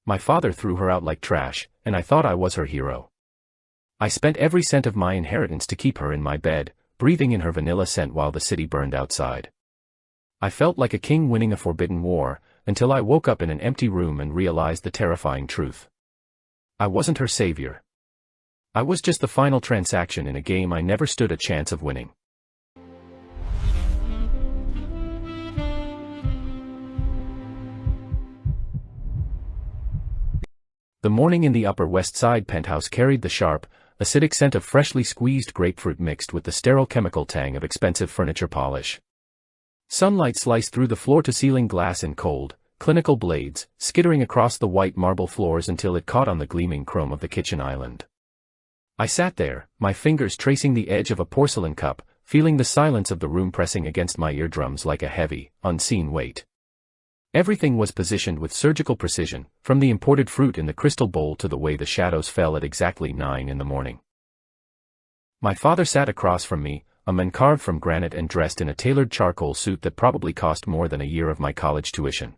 My father threw her out like trash, and I thought I was her hero. I spent every cent of my inheritance to keep her in my bed, breathing in her vanilla scent while the city burned outside. I felt like a king winning a forbidden war, until I woke up in an empty room and realized the terrifying truth. I wasn't her savior. I was just the final transaction in a game I never stood a chance of winning. The morning in the Upper West Side penthouse carried the sharp, acidic scent of freshly squeezed grapefruit mixed with the sterile chemical tang of expensive furniture polish. Sunlight sliced through the floor-to-ceiling glass in cold, clinical blades, skittering across the white marble floors until it caught on the gleaming chrome of the kitchen island. I sat there, my fingers tracing the edge of a porcelain cup, feeling the silence of the room pressing against my eardrums like a heavy, unseen weight. Everything was positioned with surgical precision, from the imported fruit in the crystal bowl to the way the shadows fell at exactly 9 in the morning. My father sat across from me, a man carved from granite and dressed in a tailored charcoal suit that probably cost more than a year of my college tuition.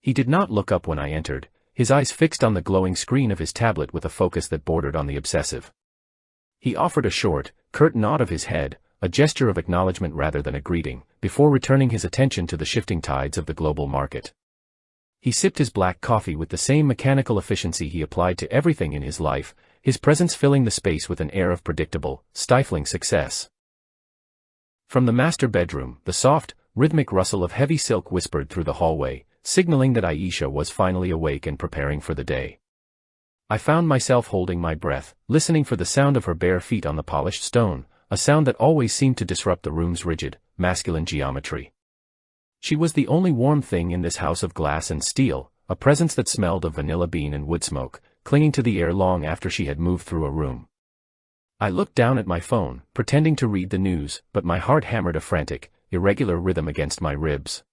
He did not look up when I entered, his eyes fixed on the glowing screen of his tablet with a focus that bordered on the obsessive. He offered a short, curt nod of his head, a gesture of acknowledgement rather than a greeting, before returning his attention to the shifting tides of the global market. He sipped his black coffee with the same mechanical efficiency he applied to everything in his life, his presence filling the space with an air of predictable, stifling success. From the master bedroom, the soft, rhythmic rustle of heavy silk whispered through the hallway, signaling that Aisha was finally awake and preparing for the day. I found myself holding my breath, listening for the sound of her bare feet on the polished stone, a sound that always seemed to disrupt the room's rigid, masculine geometry. She was the only warm thing in this house of glass and steel, a presence that smelled of vanilla bean and wood smoke, clinging to the air long after she had moved through a room. I looked down at my phone, pretending to read the news, but my heart hammered a frantic, irregular rhythm against my ribs.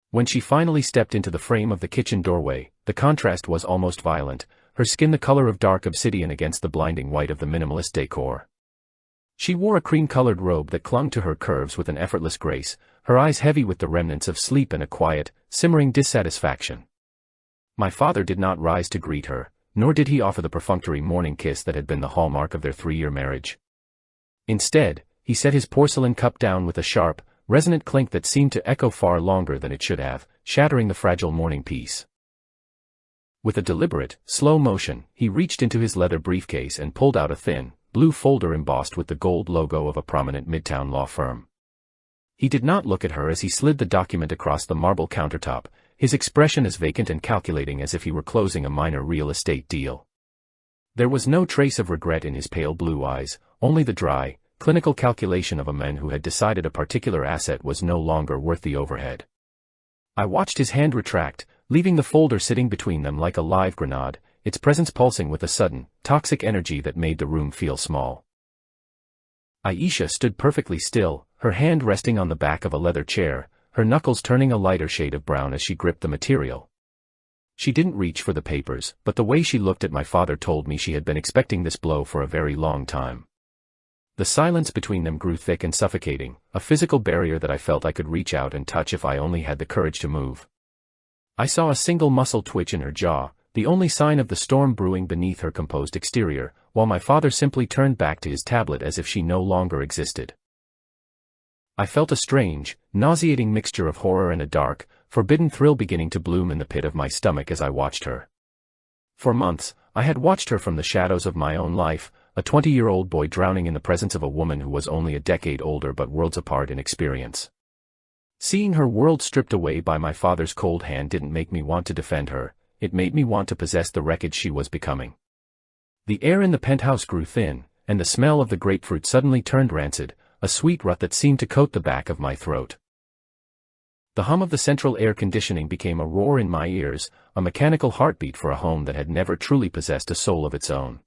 When she finally stepped into the frame of the kitchen doorway, the contrast was almost violent, her skin the color of dark obsidian against the blinding white of the minimalist decor. She wore a cream-colored robe that clung to her curves with an effortless grace, her eyes heavy with the remnants of sleep and a quiet, simmering dissatisfaction. My father did not rise to greet her, nor did he offer the perfunctory morning kiss that had been the hallmark of their 3-year marriage. Instead, he set his porcelain cup down with a sharp, resonant clink that seemed to echo far longer than it should have, shattering the fragile morning peace. With a deliberate, slow motion, he reached into his leather briefcase and pulled out a thin, blue folder embossed with the gold logo of a prominent midtown law firm. He did not look at her as he slid the document across the marble countertop, his expression as vacant and calculating as if he were closing a minor real estate deal. There was no trace of regret in his pale blue eyes, only the dry, clinical calculation of a man who had decided a particular asset was no longer worth the overhead. I watched his hand retract, leaving the folder sitting between them like a live grenade, its presence pulsing with a sudden, toxic energy that made the room feel small. Aisha stood perfectly still, her hand resting on the back of a leather chair, her knuckles turning a lighter shade of brown as she gripped the material. She didn't reach for the papers, but the way she looked at my father told me she had been expecting this blow for a very long time. The silence between them grew thick and suffocating, a physical barrier that I felt I could reach out and touch if I only had the courage to move. I saw a single muscle twitch in her jaw, the only sign of the storm brewing beneath her composed exterior, while my father simply turned back to his tablet as if she no longer existed. I felt a strange, nauseating mixture of horror and a dark, forbidden thrill beginning to bloom in the pit of my stomach as I watched her. For months, I had watched her from the shadows of my own life, a 20-year-old boy drowning in the presence of a woman who was only a decade older but worlds apart in experience. Seeing her world stripped away by my father's cold hand didn't make me want to defend her, it made me want to possess the wreckage she was becoming. The air in the penthouse grew thin, and the smell of the grapefruit suddenly turned rancid, a sweet rot that seemed to coat the back of my throat. The hum of the central air conditioning became a roar in my ears, a mechanical heartbeat for a home that had never truly possessed a soul of its own.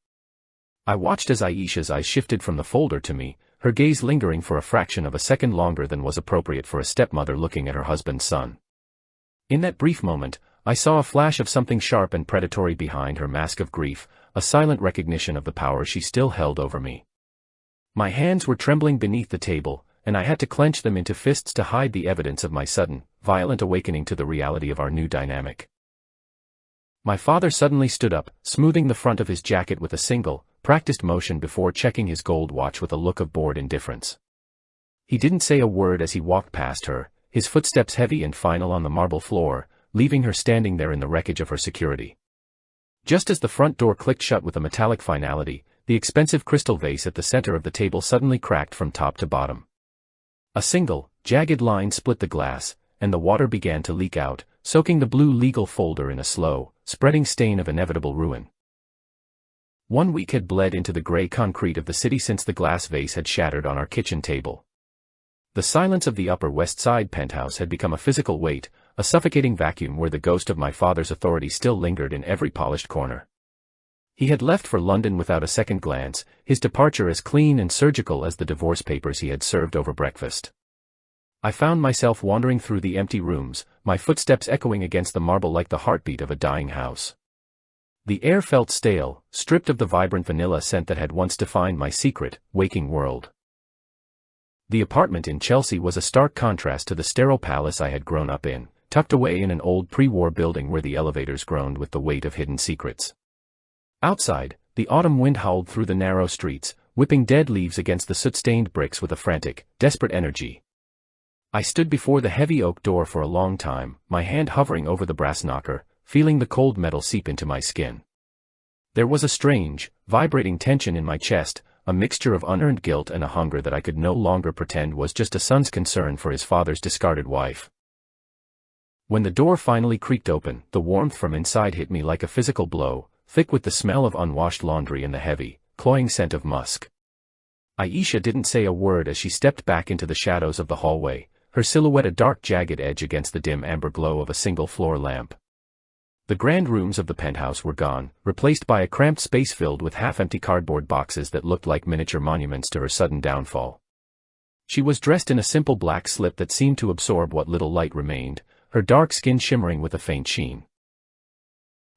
I watched as Aisha's eyes shifted from the folder to me, her gaze lingering for a fraction of a second longer than was appropriate for a stepmother looking at her husband's son. In that brief moment, I saw a flash of something sharp and predatory behind her mask of grief, a silent recognition of the power she still held over me. My hands were trembling beneath the table, and I had to clench them into fists to hide the evidence of my sudden, violent awakening to the reality of our new dynamic. My father suddenly stood up, smoothing the front of his jacket with a single, practiced motion before checking his gold watch with a look of bored indifference. He didn't say a word as he walked past her, his footsteps heavy and final on the marble floor, leaving her standing there in the wreckage of her security. Just as the front door clicked shut with a metallic finality, the expensive crystal vase at the center of the table suddenly cracked from top to bottom. A single, jagged line split the glass, and the water began to leak out, soaking the blue legal folder in a slow, spreading stain of inevitable ruin. 1 week had bled into the gray concrete of the city since the glass vase had shattered on our kitchen table. The silence of the Upper West Side penthouse had become a physical weight, a suffocating vacuum where the ghost of my father's authority still lingered in every polished corner. He had left for London without a second glance, his departure as clean and surgical as the divorce papers he had served over breakfast. I found myself wandering through the empty rooms, my footsteps echoing against the marble like the heartbeat of a dying house. The air felt stale, stripped of the vibrant vanilla scent that had once defined my secret, waking world. The apartment in Chelsea was a stark contrast to the sterile palace I had grown up in, tucked away in an old pre-war building where the elevators groaned with the weight of hidden secrets. Outside, the autumn wind howled through the narrow streets, whipping dead leaves against the soot-stained bricks with a frantic, desperate energy. I stood before the heavy oak door for a long time, my hand hovering over the brass knocker, feeling the cold metal seep into my skin. There was a strange, vibrating tension in my chest, a mixture of unearned guilt and a hunger that I could no longer pretend was just a son's concern for his father's discarded wife. When the door finally creaked open, the warmth from inside hit me like a physical blow, thick with the smell of unwashed laundry and the heavy, cloying scent of musk. Aisha didn't say a word as she stepped back into the shadows of the hallway, her silhouette a dark jagged edge against the dim amber glow of a single floor lamp. The grand rooms of the penthouse were gone, replaced by a cramped space filled with half-empty cardboard boxes that looked like miniature monuments to her sudden downfall. She was dressed in a simple black slip that seemed to absorb what little light remained, her dark skin shimmering with a faint sheen.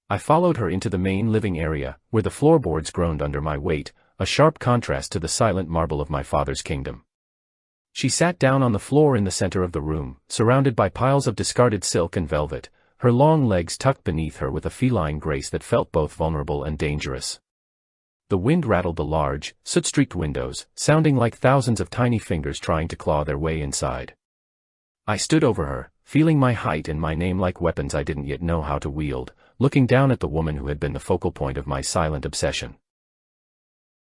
I followed her into the main living area, where the floorboards groaned under my weight, a sharp contrast to the silent marble of my father's kingdom. She sat down on the floor in the center of the room, surrounded by piles of discarded silk and velvet, her long legs tucked beneath her with a feline grace that felt both vulnerable and dangerous. The wind rattled the large, soot-streaked windows, sounding like thousands of tiny fingers trying to claw their way inside. I stood over her, feeling my height and my name like weapons I didn't yet know how to wield, looking down at the woman who had been the focal point of my silent obsession.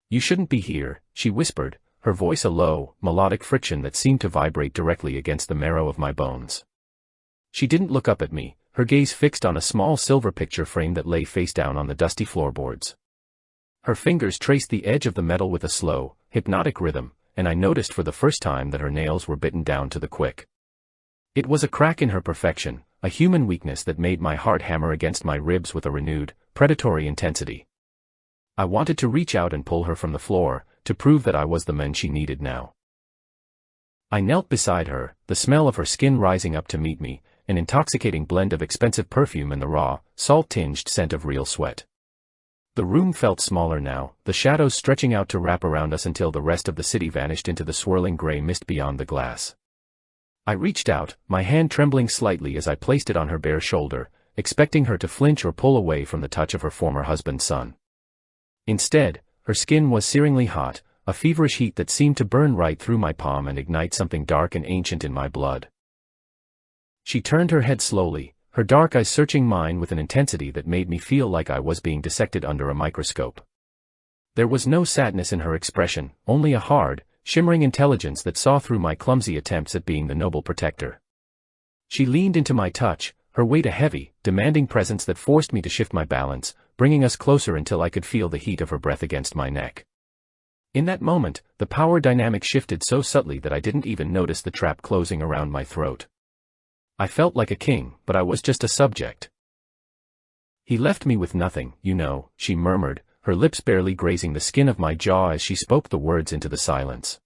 "You shouldn't be here," she whispered, her voice a low, melodic friction that seemed to vibrate directly against the marrow of my bones. She didn't look up at me, her gaze fixed on a small silver picture frame that lay face down on the dusty floorboards. Her fingers traced the edge of the metal with a slow, hypnotic rhythm, and I noticed for the first time that her nails were bitten down to the quick. It was a crack in her perfection, a human weakness that made my heart hammer against my ribs with a renewed, predatory intensity. I wanted to reach out and pull her from the floor, to prove that I was the man she needed now. I knelt beside her, the smell of her skin rising up to meet me, an intoxicating blend of expensive perfume and the raw, salt-tinged scent of real sweat. The room felt smaller now, the shadows stretching out to wrap around us until the rest of the city vanished into the swirling gray mist beyond the glass. I reached out, my hand trembling slightly as I placed it on her bare shoulder, expecting her to flinch or pull away from the touch of her former husband's son. Instead, her skin was searingly hot, a feverish heat that seemed to burn right through my palm and ignite something dark and ancient in my blood. She turned her head slowly, her dark eyes searching mine with an intensity that made me feel like I was being dissected under a microscope. There was no sadness in her expression, only a hard, shimmering intelligence that saw through my clumsy attempts at being the noble protector. She leaned into my touch, her weight a heavy, demanding presence that forced me to shift my balance, bringing us closer until I could feel the heat of her breath against my neck. In that moment, the power dynamic shifted so subtly that I didn't even notice the trap closing around my throat. I felt like a king, but I was just a subject. "He left me with nothing, you know," she murmured, her lips barely grazing the skin of my jaw as she spoke the words into the silence.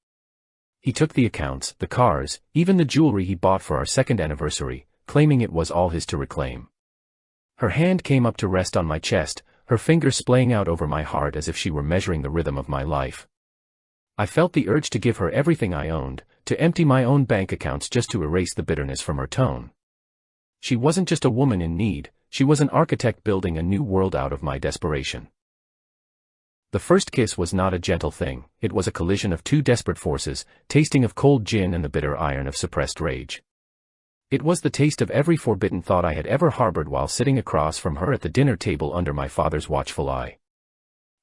"He took the accounts, the cars, even the jewelry he bought for our second anniversary, claiming it was all his to reclaim." Her hand came up to rest on my chest, her fingers splaying out over my heart as if she were measuring the rhythm of my life. I felt the urge to give her everything I owned, to empty my own bank accounts just to erase the bitterness from her tone. She wasn't just a woman in need, she was an architect building a new world out of my desperation. The first kiss was not a gentle thing, it was a collision of two desperate forces, tasting of cold gin and the bitter iron of suppressed rage. It was the taste of every forbidden thought I had ever harbored while sitting across from her at the dinner table under my father's watchful eye.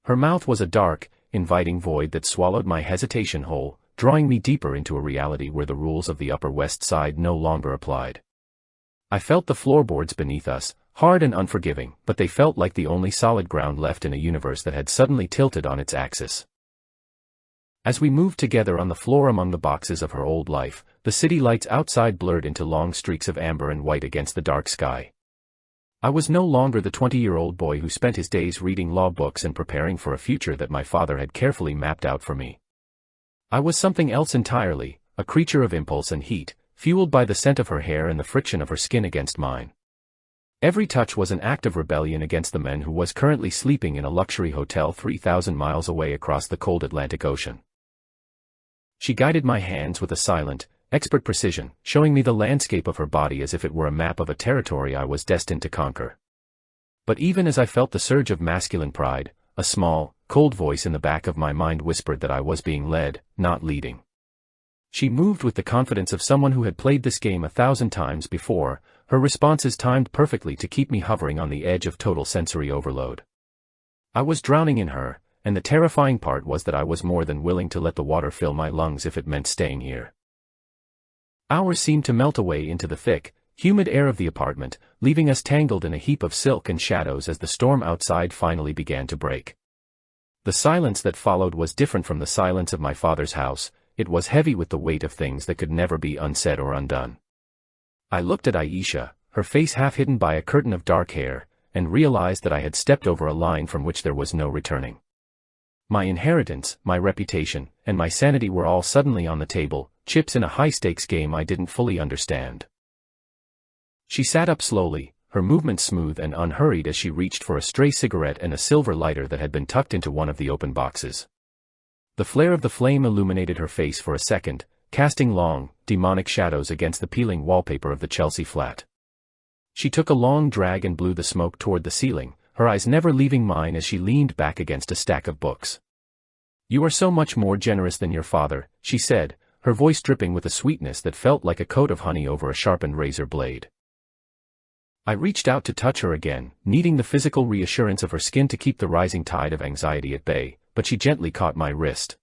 Her mouth was a dark, inviting void that swallowed my hesitation whole, drawing me deeper into a reality where the rules of the Upper West Side no longer applied. I felt the floorboards beneath us, hard and unforgiving, but they felt like the only solid ground left in a universe that had suddenly tilted on its axis. As we moved together on the floor among the boxes of her old life, the city lights outside blurred into long streaks of amber and white against the dark sky. I was no longer the 20-year-old boy who spent his days reading law books and preparing for a future that my father had carefully mapped out for me. I was something else entirely, a creature of impulse and heat, fueled by the scent of her hair and the friction of her skin against mine. Every touch was an act of rebellion against the man who was currently sleeping in a luxury hotel 3,000 miles away across the cold Atlantic Ocean. She guided my hands with a silent, expert precision, showing me the landscape of her body as if it were a map of a territory I was destined to conquer. But even as I felt the surge of masculine pride, a small, cold voice in the back of my mind whispered that I was being led, not leading. She moved with the confidence of someone who had played this game 1,000 times before, her responses timed perfectly to keep me hovering on the edge of total sensory overload. I was drowning in her, and the terrifying part was that I was more than willing to let the water fill my lungs if it meant staying here. Hours seemed to melt away into the thick, humid air of the apartment, leaving us tangled in a heap of silk and shadows as the storm outside finally began to break. The silence that followed was different from the silence of my father's house, it was heavy with the weight of things that could never be unsaid or undone. I looked at Aisha, her face half hidden by a curtain of dark hair, and realized that I had stepped over a line from which there was no returning. My inheritance, my reputation, and my sanity were all suddenly on the table, chips in a high-stakes game I didn't fully understand. She sat up slowly, her movements smooth and unhurried as she reached for a stray cigarette and a silver lighter that had been tucked into one of the open boxes. The flare of the flame illuminated her face for a second, casting long, demonic shadows against the peeling wallpaper of the Chelsea flat. She took a long drag and blew the smoke toward the ceiling, her eyes never leaving mine as she leaned back against a stack of books. "You are so much more generous than your father," she said, her voice dripping with a sweetness that felt like a coat of honey over a sharpened razor blade. I reached out to touch her again, needing the physical reassurance of her skin to keep the rising tide of anxiety at bay, but she gently caught my wrist.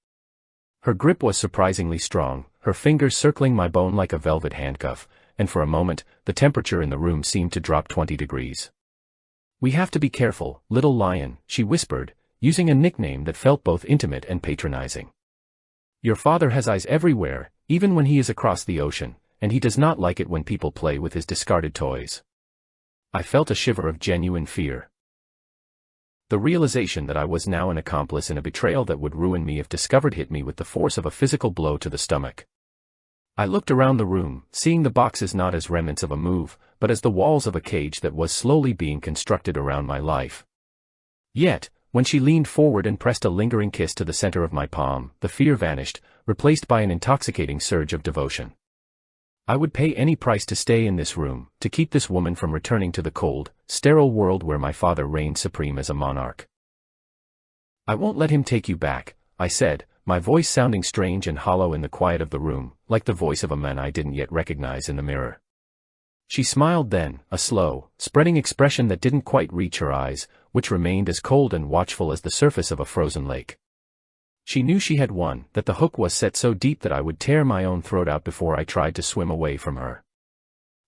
Her grip was surprisingly strong, her fingers circling my bone like a velvet handcuff, and for a moment, the temperature in the room seemed to drop 20 degrees. "We have to be careful, little lion," she whispered, using a nickname that felt both intimate and patronizing. "Your father has eyes everywhere, even when he is across the ocean, and he does not like it when people play with his discarded toys." I felt a shiver of genuine fear. The realization that I was now an accomplice in a betrayal that would ruin me if discovered hit me with the force of a physical blow to the stomach. I looked around the room, seeing the boxes not as remnants of a move, but as the walls of a cage that was slowly being constructed around my life. Yet, when she leaned forward and pressed a lingering kiss to the center of my palm, the fear vanished, replaced by an intoxicating surge of devotion. I would pay any price to stay in this room, to keep this woman from returning to the cold, sterile world where my father reigned supreme as a monarch. "I won't let him take you back," I said, my voice sounding strange and hollow in the quiet of the room, like the voice of a man I didn't yet recognize in the mirror. She smiled then, a slow, spreading expression that didn't quite reach her eyes, which remained as cold and watchful as the surface of a frozen lake. She knew she had won, that the hook was set so deep that I would tear my own throat out before I tried to swim away from her.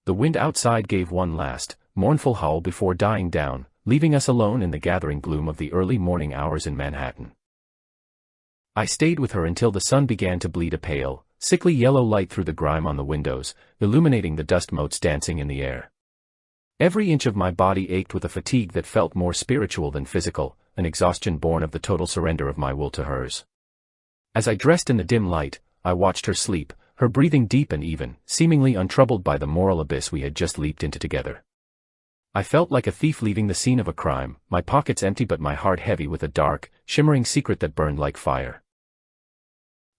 The wind outside gave one last, mournful howl before dying down, leaving us alone in the gathering gloom of the early morning hours in Manhattan. I stayed with her until the sun began to bleed a pale, sickly yellow light through the grime on the windows, illuminating the dust motes dancing in the air. Every inch of my body ached with a fatigue that felt more spiritual than physical, an exhaustion born of the total surrender of my will to hers. As I dressed in the dim light, I watched her sleep, her breathing deep and even, seemingly untroubled by the moral abyss we had just leaped into together. I felt like a thief leaving the scene of a crime, my pockets empty but my heart heavy with a dark, shimmering secret that burned like fire.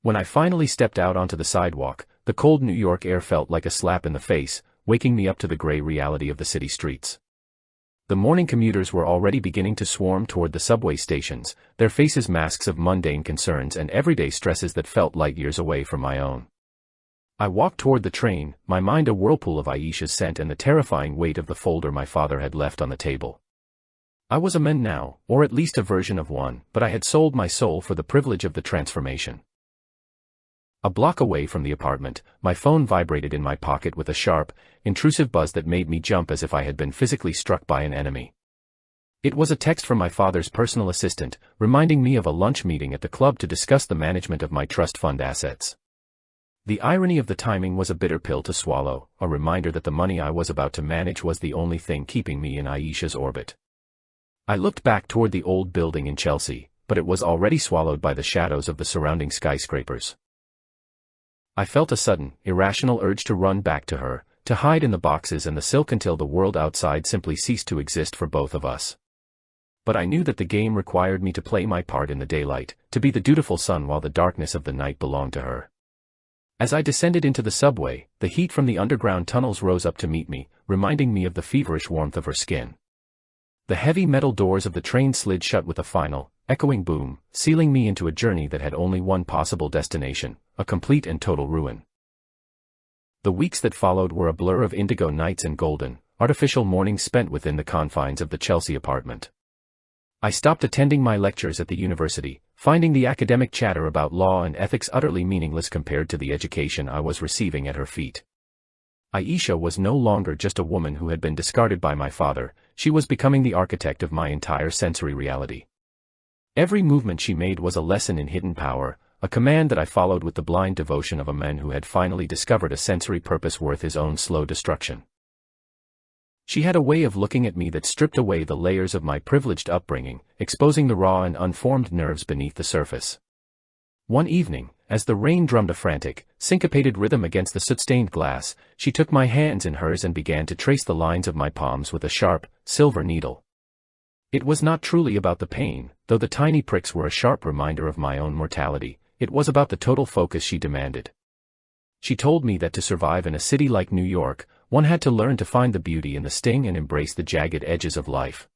When I finally stepped out onto the sidewalk, the cold New York air felt like a slap in the face, waking me up to the gray reality of the city streets. The morning commuters were already beginning to swarm toward the subway stations, their faces masks of mundane concerns and everyday stresses that felt light years away from my own. I walked toward the train, my mind a whirlpool of Aisha's scent and the terrifying weight of the folder my father had left on the table. I was a man now, or at least a version of one, but I had sold my soul for the privilege of the transformation. A block away from the apartment, my phone vibrated in my pocket with a sharp, intrusive buzz that made me jump as if I had been physically struck by an enemy. It was a text from my father's personal assistant, reminding me of a lunch meeting at the club to discuss the management of my trust fund assets. The irony of the timing was a bitter pill to swallow, a reminder that the money I was about to manage was the only thing keeping me in Aisha's orbit. I looked back toward the old building in Chelsea, but it was already swallowed by the shadows of the surrounding skyscrapers. I felt a sudden, irrational urge to run back to her, to hide in the boxes and the silk until the world outside simply ceased to exist for both of us. But I knew that the game required me to play my part in the daylight, to be the dutiful son while the darkness of the night belonged to her. As I descended into the subway, the heat from the underground tunnels rose up to meet me, reminding me of the feverish warmth of her skin. The heavy metal doors of the train slid shut with a final, echoing boom, sealing me into a journey that had only one possible destination, a complete and total ruin. The weeks that followed were a blur of indigo nights and golden, artificial mornings spent within the confines of the Chelsea apartment. I stopped attending my lectures at the university, finding the academic chatter about law and ethics utterly meaningless compared to the education I was receiving at her feet. Aisha was no longer just a woman who had been discarded by my father, she was becoming the architect of my entire sensory reality. Every movement she made was a lesson in hidden power, a command that I followed with the blind devotion of a man who had finally discovered a sensory purpose worth his own slow destruction. She had a way of looking at me that stripped away the layers of my privileged upbringing, exposing the raw and unformed nerves beneath the surface. One evening, as the rain drummed a frantic, syncopated rhythm against the soot-stained glass, she took my hands in hers and began to trace the lines of my palms with a sharp, silver needle. It was not truly about the pain, though the tiny pricks were a sharp reminder of my own mortality, it was about the total focus she demanded. She told me that to survive in a city like New York, one had to learn to find the beauty in the sting and embrace the jagged edges of life.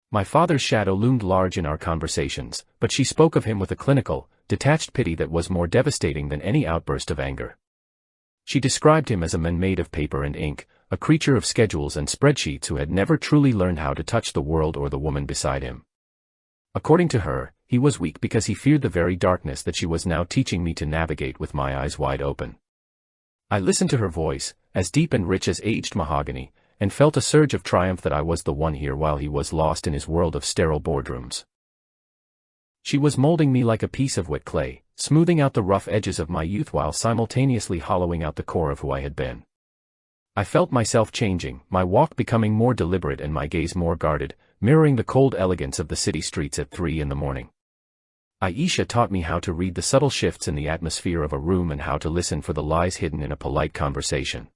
My father's shadow loomed large in our conversations, but she spoke of him with a clinical, detached pity that was more devastating than any outburst of anger. She described him as a man made of paper and ink, a creature of schedules and spreadsheets who had never truly learned how to touch the world or the woman beside him. According to her, he was weak because he feared the very darkness that she was now teaching me to navigate with my eyes wide open. I listened to her voice, as deep and rich as aged mahogany, and felt a surge of triumph that I was the one here while he was lost in his world of sterile boardrooms. She was molding me like a piece of wet clay, smoothing out the rough edges of my youth while simultaneously hollowing out the core of who I had been. I felt myself changing, my walk becoming more deliberate and my gaze more guarded, mirroring the cold elegance of the city streets at 3 a.m. Aisha taught me how to read the subtle shifts in the atmosphere of a room and how to listen for the lies hidden in a polite conversation.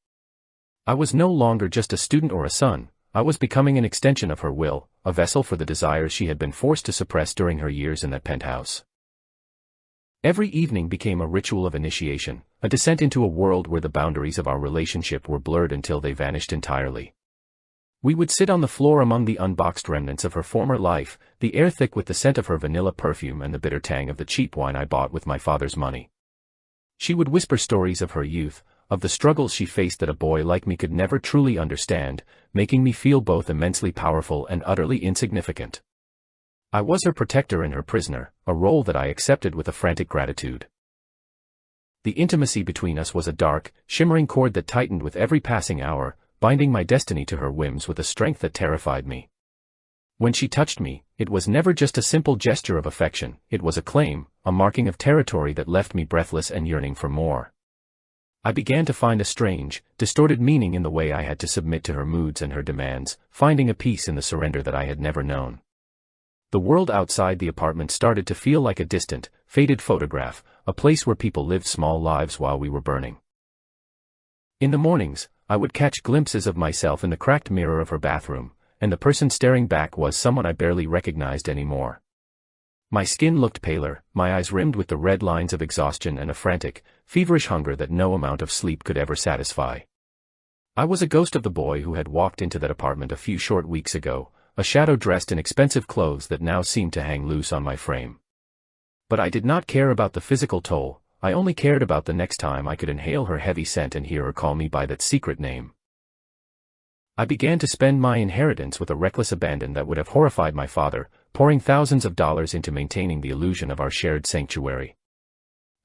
I was no longer just a student or a son, I was becoming an extension of her will, a vessel for the desires she had been forced to suppress during her years in that penthouse. Every evening became a ritual of initiation, a descent into a world where the boundaries of our relationship were blurred until they vanished entirely. We would sit on the floor among the unboxed remnants of her former life, the air thick with the scent of her vanilla perfume and the bitter tang of the cheap wine I bought with my father's money. She would whisper stories of her youth, of the struggles she faced that a boy like me could never truly understand, making me feel both immensely powerful and utterly insignificant. I was her protector and her prisoner, a role that I accepted with a frantic gratitude. The intimacy between us was a dark, shimmering cord that tightened with every passing hour, binding my destiny to her whims with a strength that terrified me. When she touched me, it was never just a simple gesture of affection, it was a claim, a marking of territory that left me breathless and yearning for more. I began to find a strange, distorted meaning in the way I had to submit to her moods and her demands, finding a peace in the surrender that I had never known. The world outside the apartment started to feel like a distant, faded photograph, a place where people lived small lives while we were burning. In the mornings, I would catch glimpses of myself in the cracked mirror of her bathroom, and the person staring back was someone I barely recognized anymore. My skin looked paler, my eyes rimmed with the red lines of exhaustion and a frantic, feverish hunger that no amount of sleep could ever satisfy. I was a ghost of the boy who had walked into that apartment a few short weeks ago, a shadow dressed in expensive clothes that now seemed to hang loose on my frame. But I did not care about the physical toll, I only cared about the next time I could inhale her heavy scent and hear her call me by that secret name. I began to spend my inheritance with a reckless abandon that would have horrified my father, pouring thousands of dollars into maintaining the illusion of our shared sanctuary.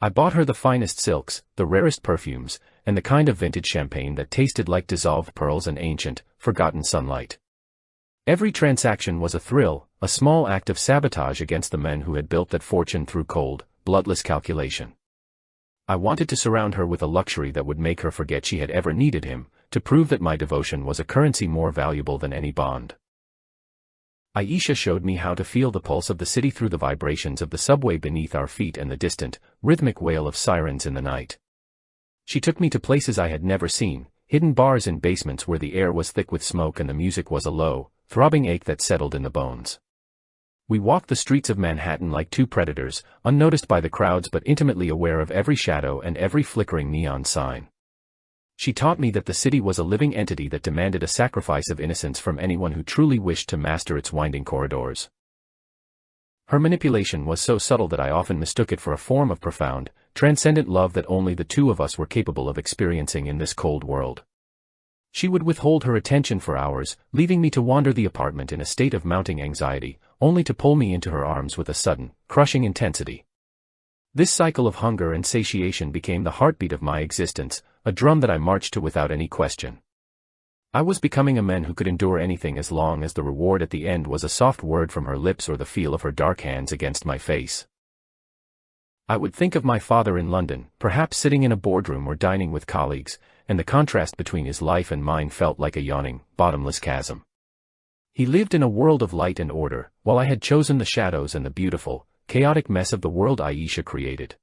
I bought her the finest silks, the rarest perfumes, and the kind of vintage champagne that tasted like dissolved pearls and ancient, forgotten sunlight. Every transaction was a thrill, a small act of sabotage against the men who had built that fortune through cold, bloodless calculation. I wanted to surround her with a luxury that would make her forget she had ever needed him, to prove that my devotion was a currency more valuable than any bond. Aisha showed me how to feel the pulse of the city through the vibrations of the subway beneath our feet and the distant, rhythmic wail of sirens in the night. She took me to places I had never seen, hidden bars in basements where the air was thick with smoke and the music was a low, throbbing ache that settled in the bones. We walked the streets of Manhattan like two predators, unnoticed by the crowds but intimately aware of every shadow and every flickering neon sign. She taught me that the city was a living entity that demanded a sacrifice of innocence from anyone who truly wished to master its winding corridors. Her manipulation was so subtle that I often mistook it for a form of profound, transcendent love that only the two of us were capable of experiencing in this cold world. She would withhold her attention for hours, leaving me to wander the apartment in a state of mounting anxiety, only to pull me into her arms with a sudden, crushing intensity. This cycle of hunger and satiation became the heartbeat of my existence, a drum that I marched to without any question. I was becoming a man who could endure anything as long as the reward at the end was a soft word from her lips or the feel of her dark hands against my face. I would think of my father in London, perhaps sitting in a boardroom or dining with colleagues, and the contrast between his life and mine felt like a yawning, bottomless chasm. He lived in a world of light and order, while I had chosen the shadows and the beautiful, chaotic mess of the world Aisha created.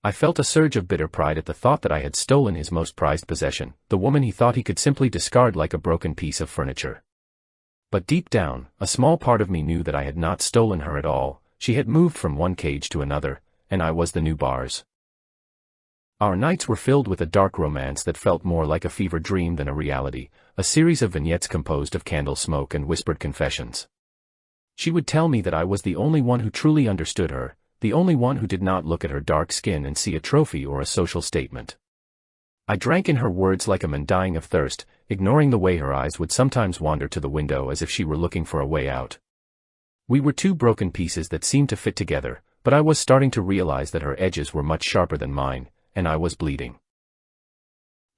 I felt a surge of bitter pride at the thought that I had stolen his most prized possession, the woman he thought he could simply discard like a broken piece of furniture. But deep down, a small part of me knew that I had not stolen her at all. She had moved from one cage to another, and I was the new bars. Our nights were filled with a dark romance that felt more like a fever dream than a reality, a series of vignettes composed of candle smoke and whispered confessions. She would tell me that I was the only one who truly understood her, the only one who did not look at her dark skin and see a trophy or a social statement. I drank in her words like a man dying of thirst, ignoring the way her eyes would sometimes wander to the window as if she were looking for a way out. We were two broken pieces that seemed to fit together, but I was starting to realize that her edges were much sharper than mine, and I was bleeding.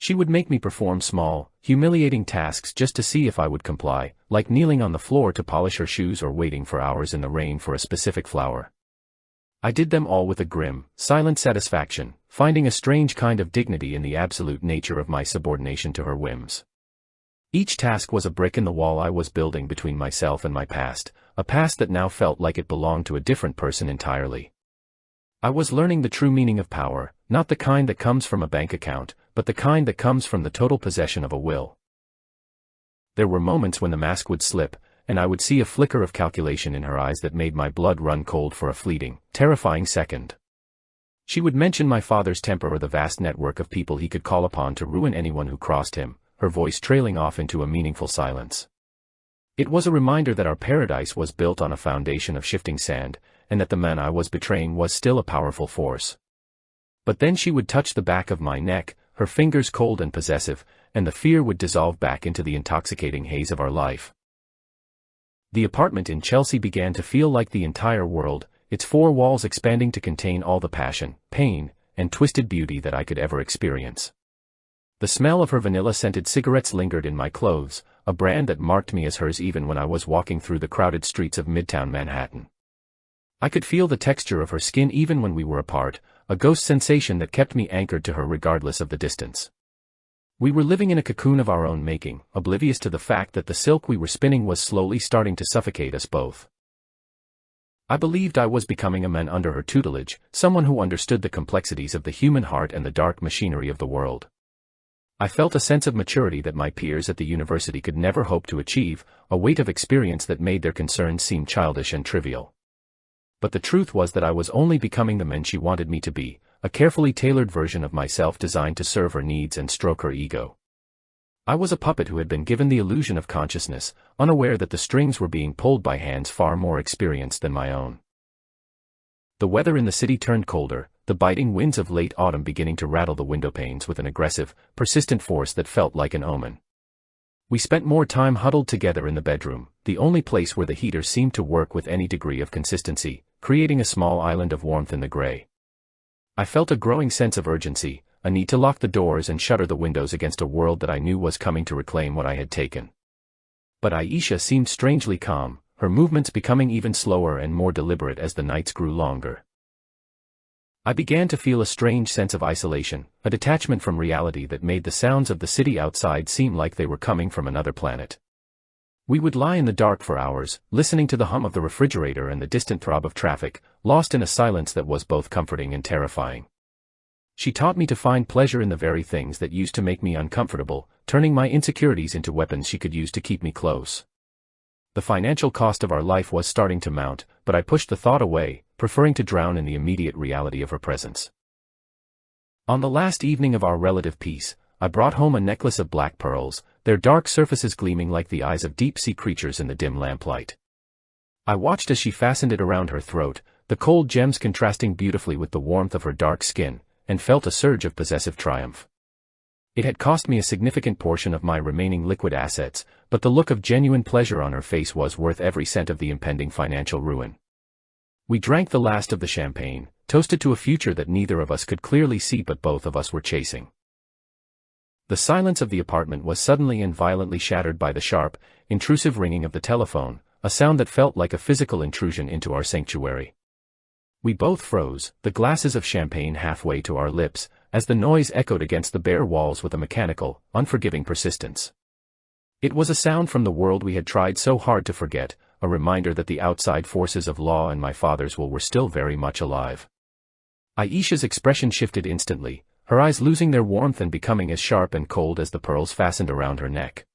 She would make me perform small, humiliating tasks just to see if I would comply, like kneeling on the floor to polish her shoes or waiting for hours in the rain for a specific flower. I did them all with a grim, silent satisfaction, finding a strange kind of dignity in the absolute nature of my subordination to her whims. Each task was a brick in the wall I was building between myself and my past, a past that now felt like it belonged to a different person entirely. I was learning the true meaning of power, not the kind that comes from a bank account, but the kind that comes from the total possession of a will. There were moments when the mask would slip, and I would see a flicker of calculation in her eyes that made my blood run cold for a fleeting, terrifying second. She would mention my father's temper or the vast network of people he could call upon to ruin anyone who crossed him, her voice trailing off into a meaningful silence. It was a reminder that our paradise was built on a foundation of shifting sand, and that the man I was betraying was still a powerful force. But then she would touch the back of my neck, her fingers cold and possessive, and the fear would dissolve back into the intoxicating haze of our life. The apartment in Chelsea began to feel like the entire world, its four walls expanding to contain all the passion, pain, and twisted beauty that I could ever experience. The smell of her vanilla-scented cigarettes lingered in my clothes, a brand that marked me as hers even when I was walking through the crowded streets of Midtown Manhattan. I could feel the texture of her skin even when we were apart, a ghost sensation that kept me anchored to her regardless of the distance. We were living in a cocoon of our own making, oblivious to the fact that the silk we were spinning was slowly starting to suffocate us both. I believed I was becoming a man under her tutelage, someone who understood the complexities of the human heart and the dark machinery of the world. I felt a sense of maturity that my peers at the university could never hope to achieve, a weight of experience that made their concerns seem childish and trivial. But the truth was that I was only becoming the man she wanted me to be, a carefully tailored version of myself designed to serve her needs and stroke her ego. I was a puppet who had been given the illusion of consciousness, unaware that the strings were being pulled by hands far more experienced than my own. The weather in the city turned colder, the biting winds of late autumn beginning to rattle the window panes with an aggressive, persistent force that felt like an omen. We spent more time huddled together in the bedroom, the only place where the heater seemed to work with any degree of consistency, creating a small island of warmth in the gray. I felt a growing sense of urgency, a need to lock the doors and shutter the windows against a world that I knew was coming to reclaim what I had taken. But Aisha seemed strangely calm, her movements becoming even slower and more deliberate as the nights grew longer. I began to feel a strange sense of isolation, a detachment from reality that made the sounds of the city outside seem like they were coming from another planet. We would lie in the dark for hours, listening to the hum of the refrigerator and the distant throb of traffic, lost in a silence that was both comforting and terrifying. She taught me to find pleasure in the very things that used to make me uncomfortable, turning my insecurities into weapons she could use to keep me close. The financial cost of our life was starting to mount, but I pushed the thought away, preferring to drown in the immediate reality of her presence. On the last evening of our relative peace, I brought home a necklace of black pearls, their dark surfaces gleaming like the eyes of deep-sea creatures in the dim lamplight. I watched as she fastened it around her throat, the cold gems contrasting beautifully with the warmth of her dark skin, and felt a surge of possessive triumph. It had cost me a significant portion of my remaining liquid assets, but the look of genuine pleasure on her face was worth every cent of the impending financial ruin. We drank the last of the champagne, toasted to a future that neither of us could clearly see but both of us were chasing. The silence of the apartment was suddenly and violently shattered by the sharp, intrusive ringing of the telephone, a sound that felt like a physical intrusion into our sanctuary. We both froze, the glasses of champagne halfway to our lips, as the noise echoed against the bare walls with a mechanical, unforgiving persistence. It was a sound from the world we had tried so hard to forget, a reminder that the outside forces of law and my father's will were still very much alive. Aisha's expression shifted instantly, her eyes losing their warmth and becoming as sharp and cold as the pearls fastened around her neck.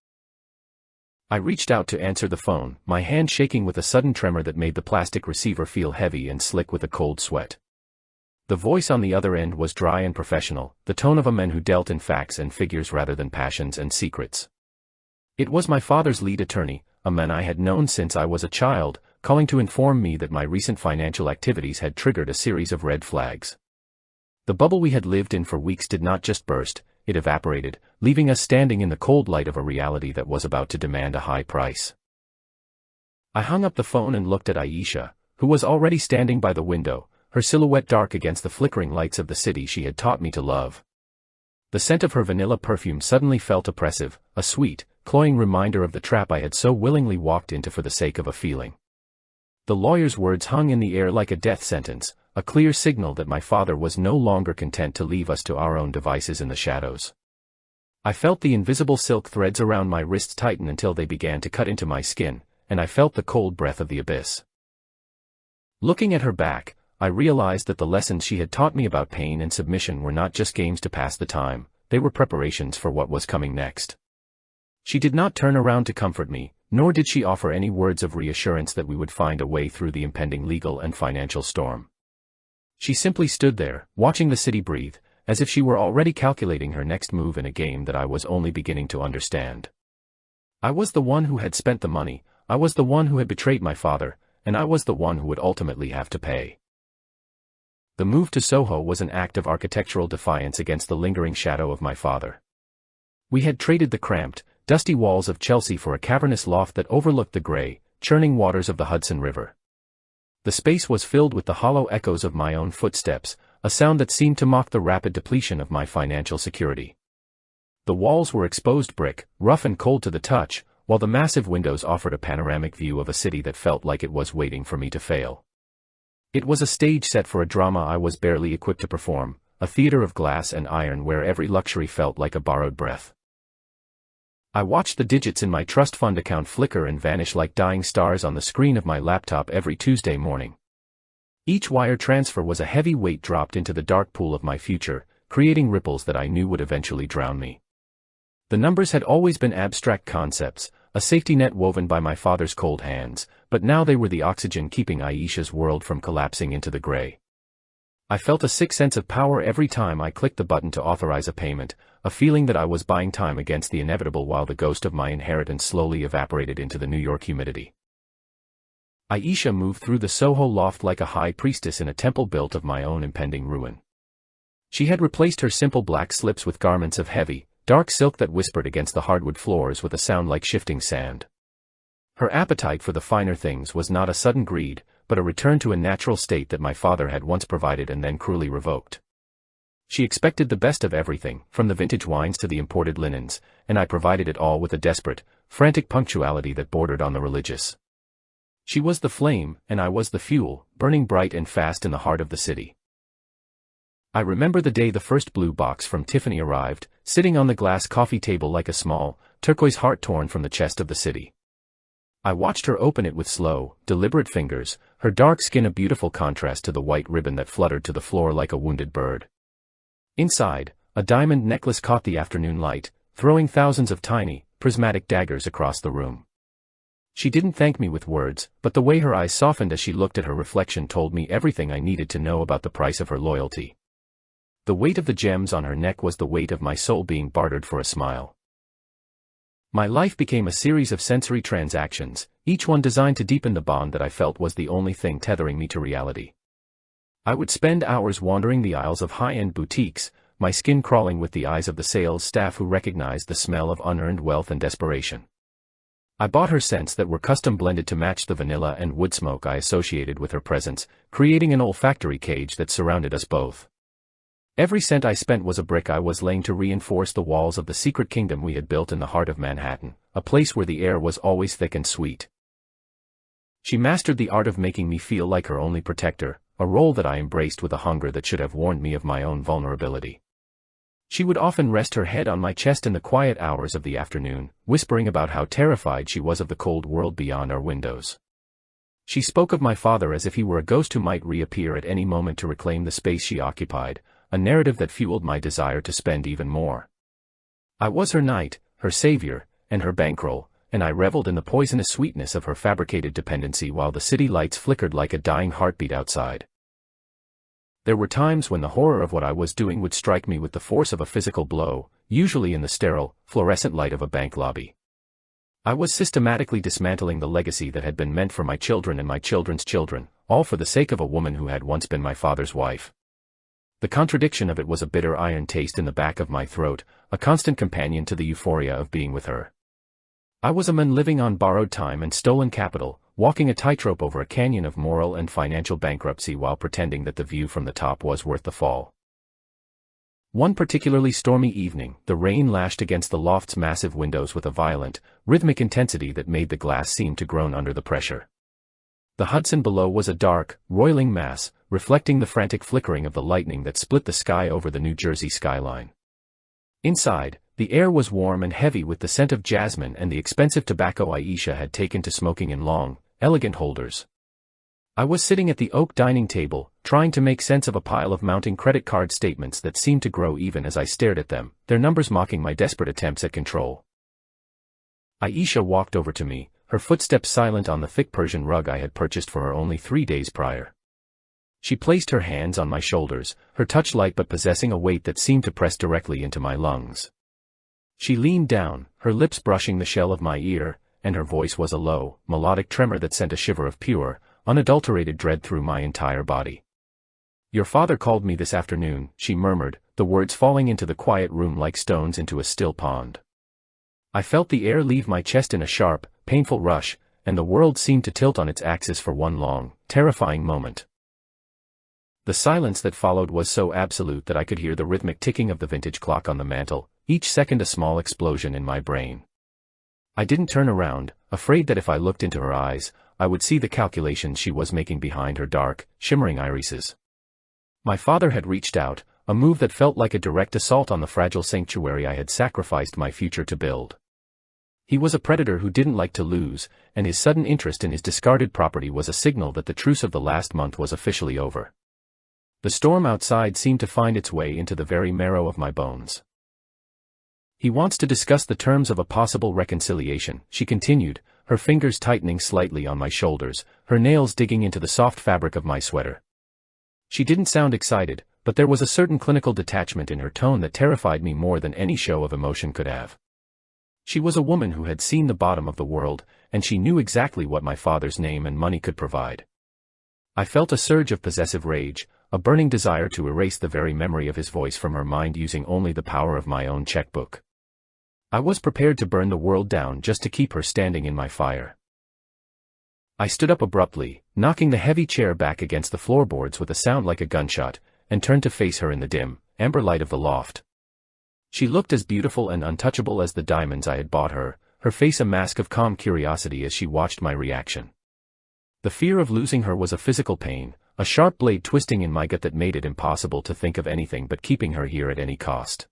I reached out to answer the phone, my hand shaking with a sudden tremor that made the plastic receiver feel heavy and slick with a cold sweat. The voice on the other end was dry and professional, the tone of a man who dealt in facts and figures rather than passions and secrets. It was my father's lead attorney, a man I had known since I was a child, calling to inform me that my recent financial activities had triggered a series of red flags. The bubble we had lived in for weeks did not just burst, it evaporated, leaving us standing in the cold light of a reality that was about to demand a high price. I hung up the phone and looked at Aisha, who was already standing by the window, her silhouette dark against the flickering lights of the city she had taught me to love. The scent of her vanilla perfume suddenly felt oppressive, a sweet, cloying reminder of the trap I had so willingly walked into for the sake of a feeling. The lawyer's words hung in the air like a death sentence, a clear signal that my father was no longer content to leave us to our own devices in the shadows. I felt the invisible silk threads around my wrists tighten until they began to cut into my skin, and I felt the cold breath of the abyss. Looking at her back, I realized that the lessons she had taught me about pain and submission were not just games to pass the time, they were preparations for what was coming next. She did not turn around to comfort me, nor did she offer any words of reassurance that we would find a way through the impending legal and financial storm. She simply stood there, watching the city breathe, as if she were already calculating her next move in a game that I was only beginning to understand. I was the one who had spent the money, I was the one who had betrayed my father, and I was the one who would ultimately have to pay. The move to Soho was an act of architectural defiance against the lingering shadow of my father. We had traded the cramped, dusty walls of Chelsea for a cavernous loft that overlooked the grey, churning waters of the Hudson River. The space was filled with the hollow echoes of my own footsteps, a sound that seemed to mock the rapid depletion of my financial security. The walls were exposed brick, rough and cold to the touch, while the massive windows offered a panoramic view of a city that felt like it was waiting for me to fail. It was a stage set for a drama I was barely equipped to perform, a theater of glass and iron where every luxury felt like a borrowed breath. I watched the digits in my trust fund account flicker and vanish like dying stars on the screen of my laptop every Tuesday morning. Each wire transfer was a heavy weight dropped into the dark pool of my future, creating ripples that I knew would eventually drown me. The numbers had always been abstract concepts, a safety net woven by my father's cold hands, but now they were the oxygen keeping Aisha's world from collapsing into the gray. I felt a sick sense of power every time I clicked the button to authorize a payment, a feeling that I was buying time against the inevitable while the ghost of my inheritance slowly evaporated into the New York humidity. Aisha moved through the Soho loft like a high priestess in a temple built of my own impending ruin. She had replaced her simple black slips with garments of heavy, dark silk that whispered against the hardwood floors with a sound like shifting sand. Her appetite for the finer things was not a sudden greed, but a return to a natural state that my father had once provided and then cruelly revoked. She expected the best of everything, from the vintage wines to the imported linens, and I provided it all with a desperate, frantic punctuality that bordered on the religious. She was the flame, and I was the fuel, burning bright and fast in the heart of the city. I remember the day the first blue box from Tiffany arrived, sitting on the glass coffee table like a small, turquoise heart torn from the chest of the city. I watched her open it with slow, deliberate fingers, her dark skin a beautiful contrast to the white ribbon that fluttered to the floor like a wounded bird. Inside, a diamond necklace caught the afternoon light, throwing thousands of tiny, prismatic daggers across the room. She didn't thank me with words, but the way her eyes softened as she looked at her reflection told me everything I needed to know about the price of her loyalty. The weight of the gems on her neck was the weight of my soul being bartered for a smile. My life became a series of sensory transactions, each one designed to deepen the bond that I felt was the only thing tethering me to reality. I would spend hours wandering the aisles of high-end boutiques, my skin crawling with the eyes of the sales staff who recognized the smell of unearned wealth and desperation. I bought her scents that were custom blended to match the vanilla and wood smoke I associated with her presence, creating an olfactory cage that surrounded us both. Every cent I spent was a brick I was laying to reinforce the walls of the secret kingdom we had built in the heart of Manhattan, a place where the air was always thick and sweet. She mastered the art of making me feel like her only protector, a role that I embraced with a hunger that should have warned me of my own vulnerability. She would often rest her head on my chest in the quiet hours of the afternoon, whispering about how terrified she was of the cold world beyond our windows. She spoke of my father as if he were a ghost who might reappear at any moment to reclaim the space she occupied, a narrative that fueled my desire to spend even more. I was her knight, her savior, and her bankroll, and I reveled in the poisonous sweetness of her fabricated dependency while the city lights flickered like a dying heartbeat outside. There were times when the horror of what I was doing would strike me with the force of a physical blow, usually in the sterile, fluorescent light of a bank lobby. I was systematically dismantling the legacy that had been meant for my children and my children's children, all for the sake of a woman who had once been my father's wife. The contradiction of it was a bitter iron taste in the back of my throat, a constant companion to the euphoria of being with her. I was a man living on borrowed time and stolen capital, walking a tightrope over a canyon of moral and financial bankruptcy while pretending that the view from the top was worth the fall. One particularly stormy evening, the rain lashed against the loft's massive windows with a violent, rhythmic intensity that made the glass seem to groan under the pressure. The Hudson below was a dark, roiling mass, reflecting the frantic flickering of the lightning that split the sky over the New Jersey skyline. Inside, the air was warm and heavy with the scent of jasmine and the expensive tobacco Aisha had taken to smoking in long, elegant holders. I was sitting at the oak dining table, trying to make sense of a pile of mounting credit card statements that seemed to grow even as I stared at them, their numbers mocking my desperate attempts at control. Aisha walked over to me, her footsteps silent on the thick Persian rug I had purchased for her only 3 days prior. She placed her hands on my shoulders, her touch light but possessing a weight that seemed to press directly into my lungs. She leaned down, her lips brushing the shell of my ear, and her voice was a low, melodic tremor that sent a shiver of pure, unadulterated dread through my entire body. "Your father called me this afternoon," she murmured, the words falling into the quiet room like stones into a still pond. I felt the air leave my chest in a sharp, painful rush, and the world seemed to tilt on its axis for one long, terrifying moment. The silence that followed was so absolute that I could hear the rhythmic ticking of the vintage clock on the mantel, each second a small explosion in my brain. I didn't turn around, afraid that if I looked into her eyes, I would see the calculations she was making behind her dark, shimmering irises. My father had reached out, a move that felt like a direct assault on the fragile sanctuary I had sacrificed my future to build. He was a predator who didn't like to lose, and his sudden interest in his discarded property was a signal that the truce of the last month was officially over. The storm outside seemed to find its way into the very marrow of my bones. "He wants to discuss the terms of a possible reconciliation," she continued, her fingers tightening slightly on my shoulders, her nails digging into the soft fabric of my sweater. She didn't sound excited, but there was a certain clinical detachment in her tone that terrified me more than any show of emotion could have. She was a woman who had seen the bottom of the world, and she knew exactly what my father's name and money could provide. I felt a surge of possessive rage, a burning desire to erase the very memory of his voice from her mind using only the power of my own checkbook. I was prepared to burn the world down just to keep her standing in my fire. I stood up abruptly, knocking the heavy chair back against the floorboards with a sound like a gunshot, and turned to face her in the dim, amber light of the loft. She looked as beautiful and untouchable as the diamonds I had bought her, her face a mask of calm curiosity as she watched my reaction. The fear of losing her was a physical pain, a sharp blade twisting in my gut that made it impossible to think of anything but keeping her here at any cost.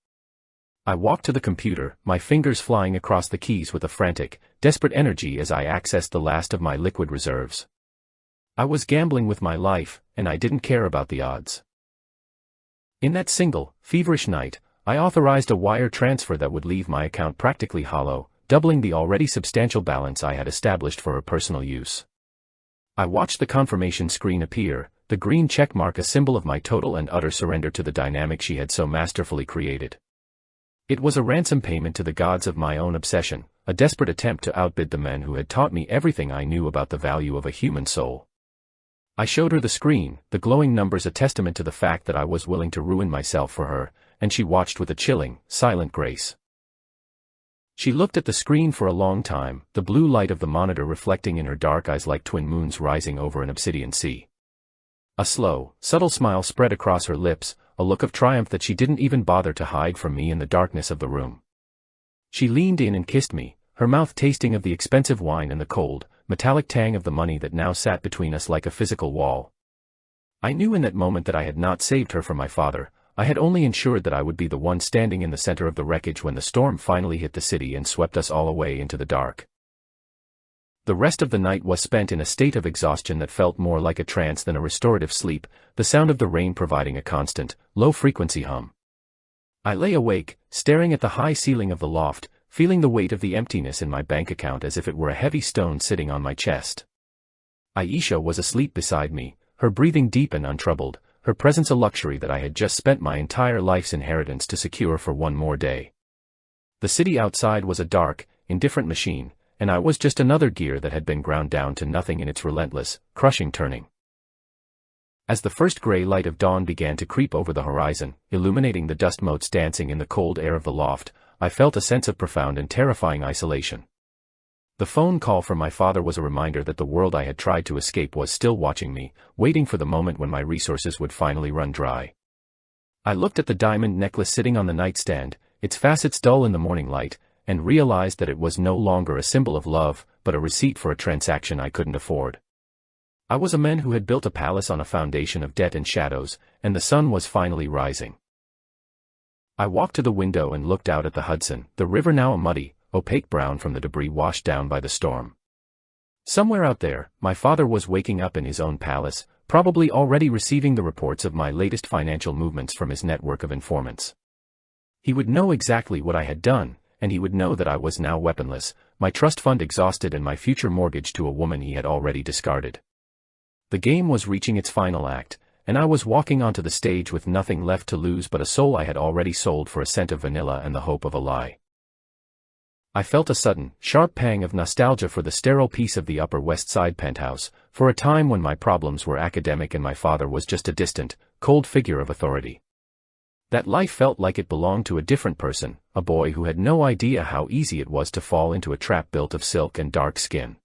I walked to the computer, my fingers flying across the keys with a frantic, desperate energy as I accessed the last of my liquid reserves. I was gambling with my life, and I didn't care about the odds. In that single, feverish night, I authorized a wire transfer that would leave my account practically hollow, doubling the already substantial balance I had established for her personal use. I watched the confirmation screen appear, the green check mark a symbol of my total and utter surrender to the dynamic she had so masterfully created. It was a ransom payment to the gods of my own obsession, a desperate attempt to outbid the men who had taught me everything I knew about the value of a human soul. I showed her the screen, the glowing numbers a testament to the fact that I was willing to ruin myself for her, and she watched with a chilling, silent grace. She looked at the screen for a long time, the blue light of the monitor reflecting in her dark eyes like twin moons rising over an obsidian sea. A slow, subtle smile spread across her lips, a look of triumph that she didn't even bother to hide from me in the darkness of the room. She leaned in and kissed me, her mouth tasting of the expensive wine and the cold, metallic tang of the money that now sat between us like a physical wall. I knew in that moment that I had not saved her from my father, I had only ensured that I would be the one standing in the center of the wreckage when the storm finally hit the city and swept us all away into the dark. The rest of the night was spent in a state of exhaustion that felt more like a trance than a restorative sleep, the sound of the rain providing a constant, low-frequency hum. I lay awake, staring at the high ceiling of the loft, feeling the weight of the emptiness in my bank account as if it were a heavy stone sitting on my chest. Aisha was asleep beside me, her breathing deep and untroubled, her presence a luxury that I had just spent my entire life's inheritance to secure for one more day. The city outside was a dark, indifferent machine, and I was just another gear that had been ground down to nothing in its relentless, crushing turning. As the first gray light of dawn began to creep over the horizon, illuminating the dust motes dancing in the cold air of the loft, I felt a sense of profound and terrifying isolation. The phone call from my father was a reminder that the world I had tried to escape was still watching me, waiting for the moment when my resources would finally run dry. I looked at the diamond necklace sitting on the nightstand, its facets dull in the morning light, and realized that it was no longer a symbol of love, but a receipt for a transaction I couldn't afford. I was a man who had built a palace on a foundation of debt and shadows, and the sun was finally rising. I walked to the window and looked out at the Hudson, the river now a muddy, opaque brown from the debris washed down by the storm. Somewhere out there, my father was waking up in his own palace, probably already receiving the reports of my latest financial movements from his network of informants. He would know exactly what I had done, and he would know that I was now weaponless, my trust fund exhausted and my future mortgage to a woman he had already discarded. The game was reaching its final act, and I was walking onto the stage with nothing left to lose but a soul I had already sold for a scent of vanilla and the hope of a lie. I felt a sudden, sharp pang of nostalgia for the sterile peace of the Upper West Side penthouse, for a time when my problems were academic and my father was just a distant, cold figure of authority. That life felt like it belonged to a different person, a boy who had no idea how easy it was to fall into a trap built of silk and dark skin.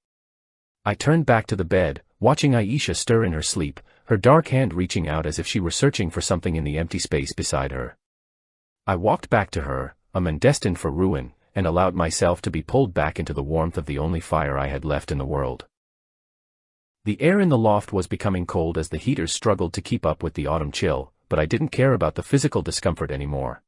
I turned back to the bed, watching Aisha stir in her sleep, her dark hand reaching out as if she were searching for something in the empty space beside her. I walked back to her, a man destined for ruin, and allowed myself to be pulled back into the warmth of the only fire I had left in the world. The air in the loft was becoming cold as the heaters struggled to keep up with the autumn chill, but I didn't care about the physical discomfort anymore.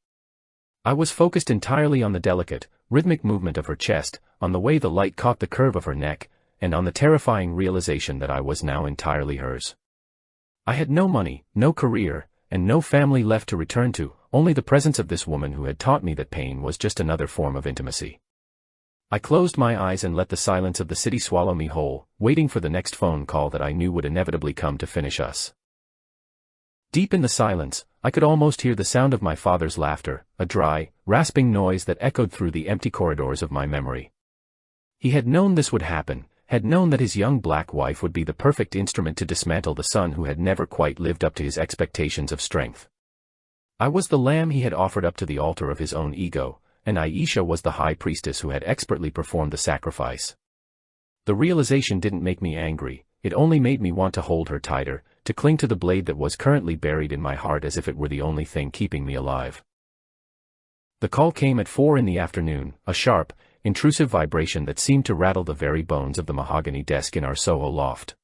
I was focused entirely on the delicate, rhythmic movement of her chest, on the way the light caught the curve of her neck, and on the terrifying realization that I was now entirely hers. I had no money, no career, and no family left to return to, only the presence of this woman who had taught me that pain was just another form of intimacy. I closed my eyes and let the silence of the city swallow me whole, waiting for the next phone call that I knew would inevitably come to finish us. Deep in the silence, I could almost hear the sound of my father's laughter, a dry, rasping noise that echoed through the empty corridors of my memory. He had known this would happen, had known that his young black wife would be the perfect instrument to dismantle the son who had never quite lived up to his expectations of strength. I was the lamb he had offered up to the altar of his own ego, and Aisha was the high priestess who had expertly performed the sacrifice. The realization didn't make me angry, it only made me want to hold her tighter, to cling to the blade that was currently buried in my heart as if it were the only thing keeping me alive. The call came at 4 in the afternoon, a sharp, intrusive vibration that seemed to rattle the very bones of the mahogany desk in our Soho loft.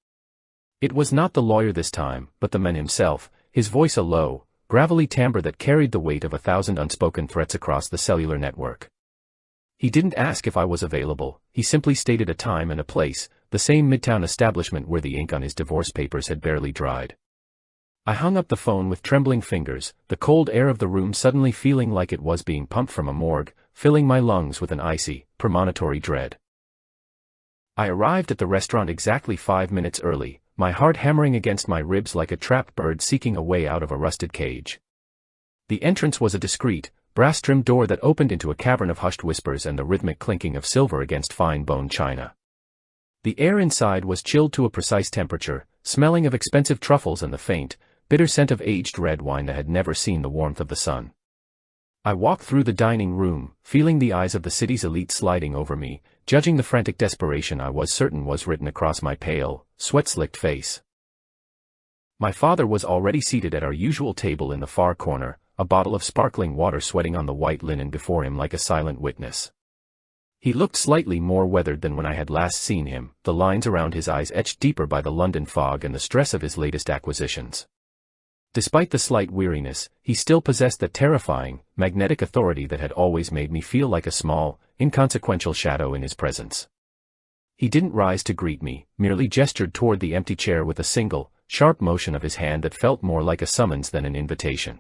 It was not the lawyer this time, but the man himself, his voice a low, gravelly timbre that carried the weight of 1,000 unspoken threats across the cellular network. He didn't ask if I was available, he simply stated a time and a place, the same midtown establishment where the ink on his divorce papers had barely dried. I hung up the phone with trembling fingers, the cold air of the room suddenly feeling like it was being pumped from a morgue, filling my lungs with an icy, premonitory dread. I arrived at the restaurant exactly 5 minutes early, my heart hammering against my ribs like a trapped bird seeking a way out of a rusted cage. The entrance was a discreet, brass-trimmed door that opened into a cavern of hushed whispers and the rhythmic clinking of silver against fine-boned china. The air inside was chilled to a precise temperature, smelling of expensive truffles and the faint, bitter scent of aged red wine that had never seen the warmth of the sun. I walked through the dining room, feeling the eyes of the city's elite sliding over me, judging the frantic desperation I was certain was written across my pale, sweat-slicked face. My father was already seated at our usual table in the far corner, a bottle of sparkling water sweating on the white linen before him like a silent witness. He looked slightly more weathered than when I had last seen him, the lines around his eyes etched deeper by the London fog and the stress of his latest acquisitions. Despite the slight weariness, he still possessed that terrifying, magnetic authority that had always made me feel like a small, inconsequential shadow in his presence. He didn't rise to greet me, merely gestured toward the empty chair with a single, sharp motion of his hand that felt more like a summons than an invitation.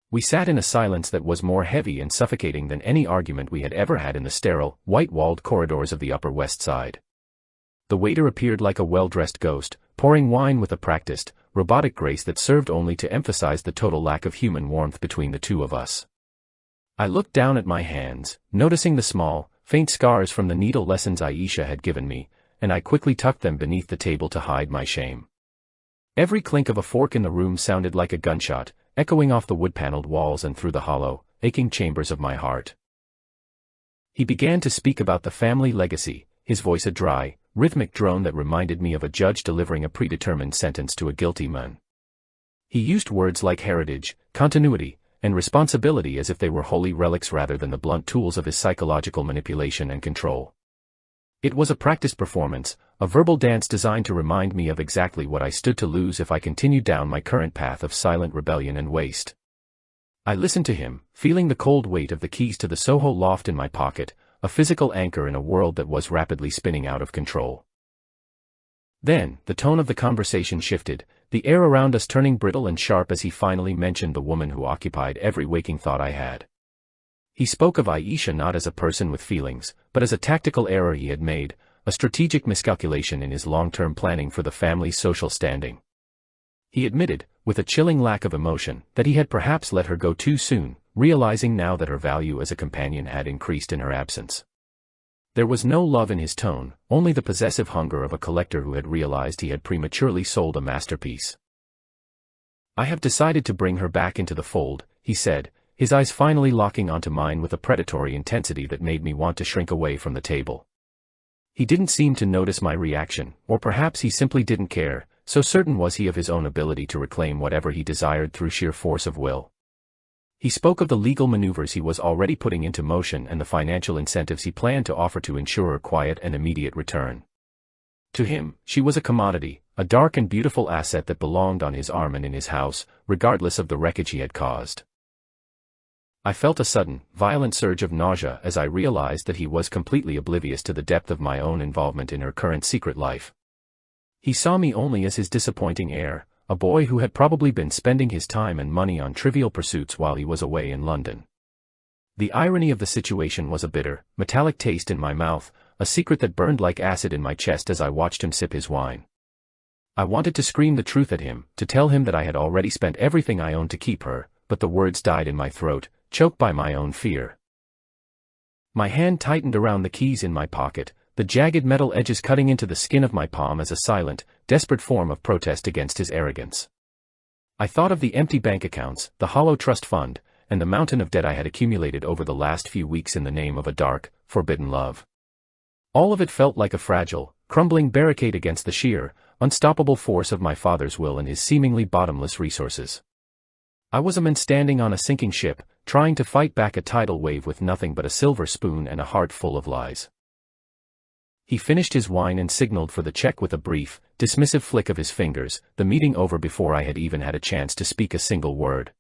We sat in a silence that was more heavy and suffocating than any argument we had ever had in the sterile, white-walled corridors of the Upper West Side. The waiter appeared like a well-dressed ghost, pouring wine with a practiced, robotic grace that served only to emphasize the total lack of human warmth between the two of us. I looked down at my hands, noticing the small, faint scars from the needle lessons Aisha had given me, and I quickly tucked them beneath the table to hide my shame. Every clink of a fork in the room sounded like a gunshot, echoing off the wood-paneled walls and through the hollow, aching chambers of my heart. He began to speak about the family legacy, his voice a dry, rhythmic drone that reminded me of a judge delivering a predetermined sentence to a guilty man. He used words like heritage, continuity, and responsibility as if they were holy relics rather than the blunt tools of his psychological manipulation and control. It was a practiced performance, a verbal dance designed to remind me of exactly what I stood to lose if I continued down my current path of silent rebellion and waste. I listened to him, feeling the cold weight of the keys to the Soho loft in my pocket, a physical anchor in a world that was rapidly spinning out of control. Then, the tone of the conversation shifted, the air around us turning brittle and sharp as he finally mentioned the woman who occupied every waking thought I had. He spoke of Aisha not as a person with feelings, but as a tactical error he had made, a strategic miscalculation in his long-term planning for the family's social standing. He admitted, with a chilling lack of emotion, that he had perhaps let her go too soon, realizing now that her value as a companion had increased in her absence. There was no love in his tone, only the possessive hunger of a collector who had realized he had prematurely sold a masterpiece. "I have decided to bring her back into the fold," he said, his eyes finally locking onto mine with a predatory intensity that made me want to shrink away from the table. He didn't seem to notice my reaction, or perhaps he simply didn't care, so certain was he of his own ability to reclaim whatever he desired through sheer force of will. He spoke of the legal maneuvers he was already putting into motion and the financial incentives he planned to offer to ensure her quiet and immediate return. To him, she was a commodity, a dark and beautiful asset that belonged on his arm and in his house, regardless of the wreckage he had caused. I felt a sudden, violent surge of nausea as I realized that he was completely oblivious to the depth of my own involvement in her current secret life. He saw me only as his disappointing heir, a boy who had probably been spending his time and money on trivial pursuits while he was away in London. The irony of the situation was a bitter, metallic taste in my mouth, a secret that burned like acid in my chest as I watched him sip his wine. I wanted to scream the truth at him, to tell him that I had already spent everything I owned to keep her, but the words died in my throat, choked by my own fear. My hand tightened around the keys in my pocket, the jagged metal edges cutting into the skin of my palm as a silent, desperate form of protest against his arrogance. I thought of the empty bank accounts, the hollow trust fund, and the mountain of debt I had accumulated over the last few weeks in the name of a dark, forbidden love. All of it felt like a fragile, crumbling barricade against the sheer, unstoppable force of my father's will and his seemingly bottomless resources. I was a man standing on a sinking ship, trying to fight back a tidal wave with nothing but a silver spoon and a heart full of lies. He finished his wine and signaled for the check with a brief, dismissive flick of his fingers, the meeting over before I had even had a chance to speak a single word.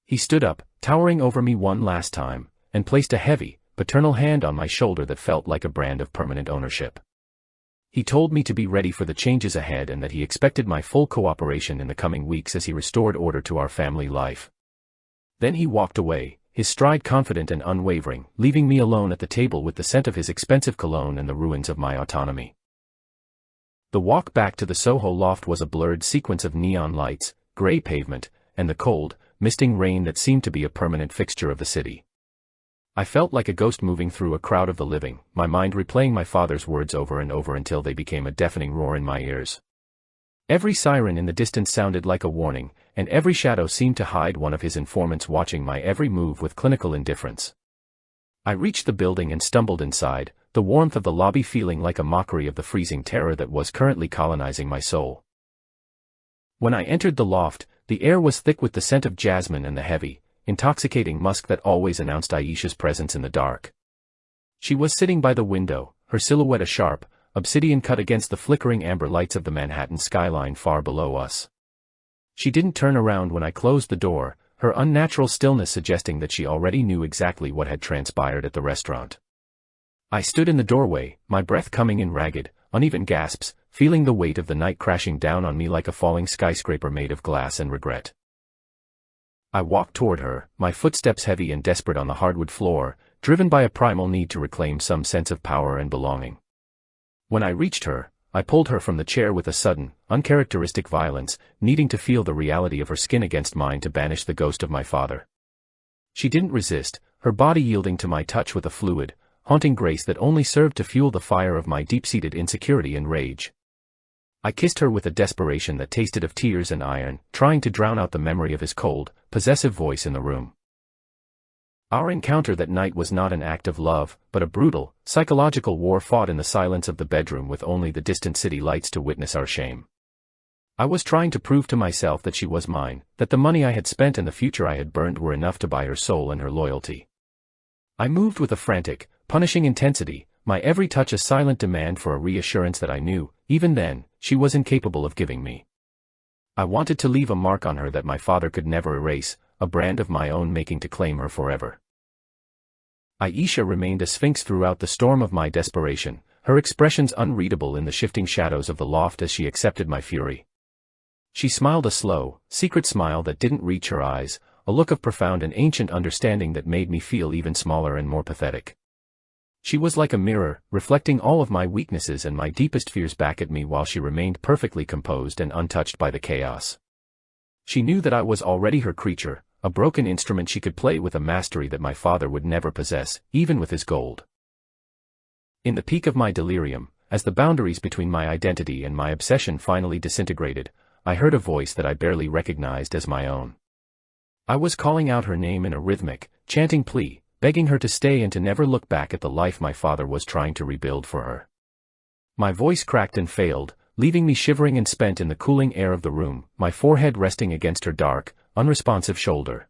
He stood up, towering over me one last time, and placed a heavy, paternal hand on my shoulder that felt like a brand of permanent ownership. He told me to be ready for the changes ahead and that he expected my full cooperation in the coming weeks as he restored order to our family life. Then he walked away, his stride confident and unwavering, leaving me alone at the table with the scent of his expensive cologne and the ruins of my autonomy. The walk back to the Soho loft was a blurred sequence of neon lights, gray pavement, and the cold, misting rain that seemed to be a permanent fixture of the city. I felt like a ghost moving through a crowd of the living, my mind replaying my father's words over and over until they became a deafening roar in my ears. Every siren in the distance sounded like a warning, and every shadow seemed to hide one of his informants watching my every move with clinical indifference. I reached the building and stumbled inside, the warmth of the lobby feeling like a mockery of the freezing terror that was currently colonizing my soul. When I entered the loft, the air was thick with the scent of jasmine and the heavy, intoxicating musk that always announced Aisha's presence in the dark. She was sitting by the window, her silhouette a sharp, obsidian cut against the flickering amber lights of the Manhattan skyline far below us. She didn't turn around when I closed the door, her unnatural stillness suggesting that she already knew exactly what had transpired at the restaurant. I stood in the doorway, my breath coming in ragged, uneven gasps, feeling the weight of the night crashing down on me like a falling skyscraper made of glass and regret. I walked toward her, my footsteps heavy and desperate on the hardwood floor, driven by a primal need to reclaim some sense of power and belonging. When I reached her, I pulled her from the chair with a sudden, uncharacteristic violence, needing to feel the reality of her skin against mine to banish the ghost of my father. She didn't resist, her body yielding to my touch with a fluid, haunting grace that only served to fuel the fire of my deep-seated insecurity and rage. I kissed her with a desperation that tasted of tears and iron, trying to drown out the memory of his cold, possessive voice in the room. Our encounter that night was not an act of love, but a brutal, psychological war fought in the silence of the bedroom with only the distant city lights to witness our shame. I was trying to prove to myself that she was mine, that the money I had spent and the future I had burned were enough to buy her soul and her loyalty. I moved with a frantic, punishing intensity, my every touch a silent demand for a reassurance that I knew, even then, she was incapable of giving me. I wanted to leave a mark on her that my father could never erase, a brand of my own making to claim her forever. Aisha remained a sphinx throughout the storm of my desperation, her expressions unreadable in the shifting shadows of the loft as she accepted my fury. She smiled a slow, secret smile that didn't reach her eyes, a look of profound and ancient understanding that made me feel even smaller and more pathetic. She was like a mirror, reflecting all of my weaknesses and my deepest fears back at me while she remained perfectly composed and untouched by the chaos. She knew that I was already her creature, a broken instrument she could play with a mastery that my father would never possess, even with his gold. In the peak of my delirium, as the boundaries between my identity and my obsession finally disintegrated, I heard a voice that I barely recognized as my own. I was calling out her name in a rhythmic, chanting plea, begging her to stay and to never look back at the life my father was trying to rebuild for her. My voice cracked and failed, leaving me shivering and spent in the cooling air of the room, my forehead resting against her dark, unresponsive shoulder.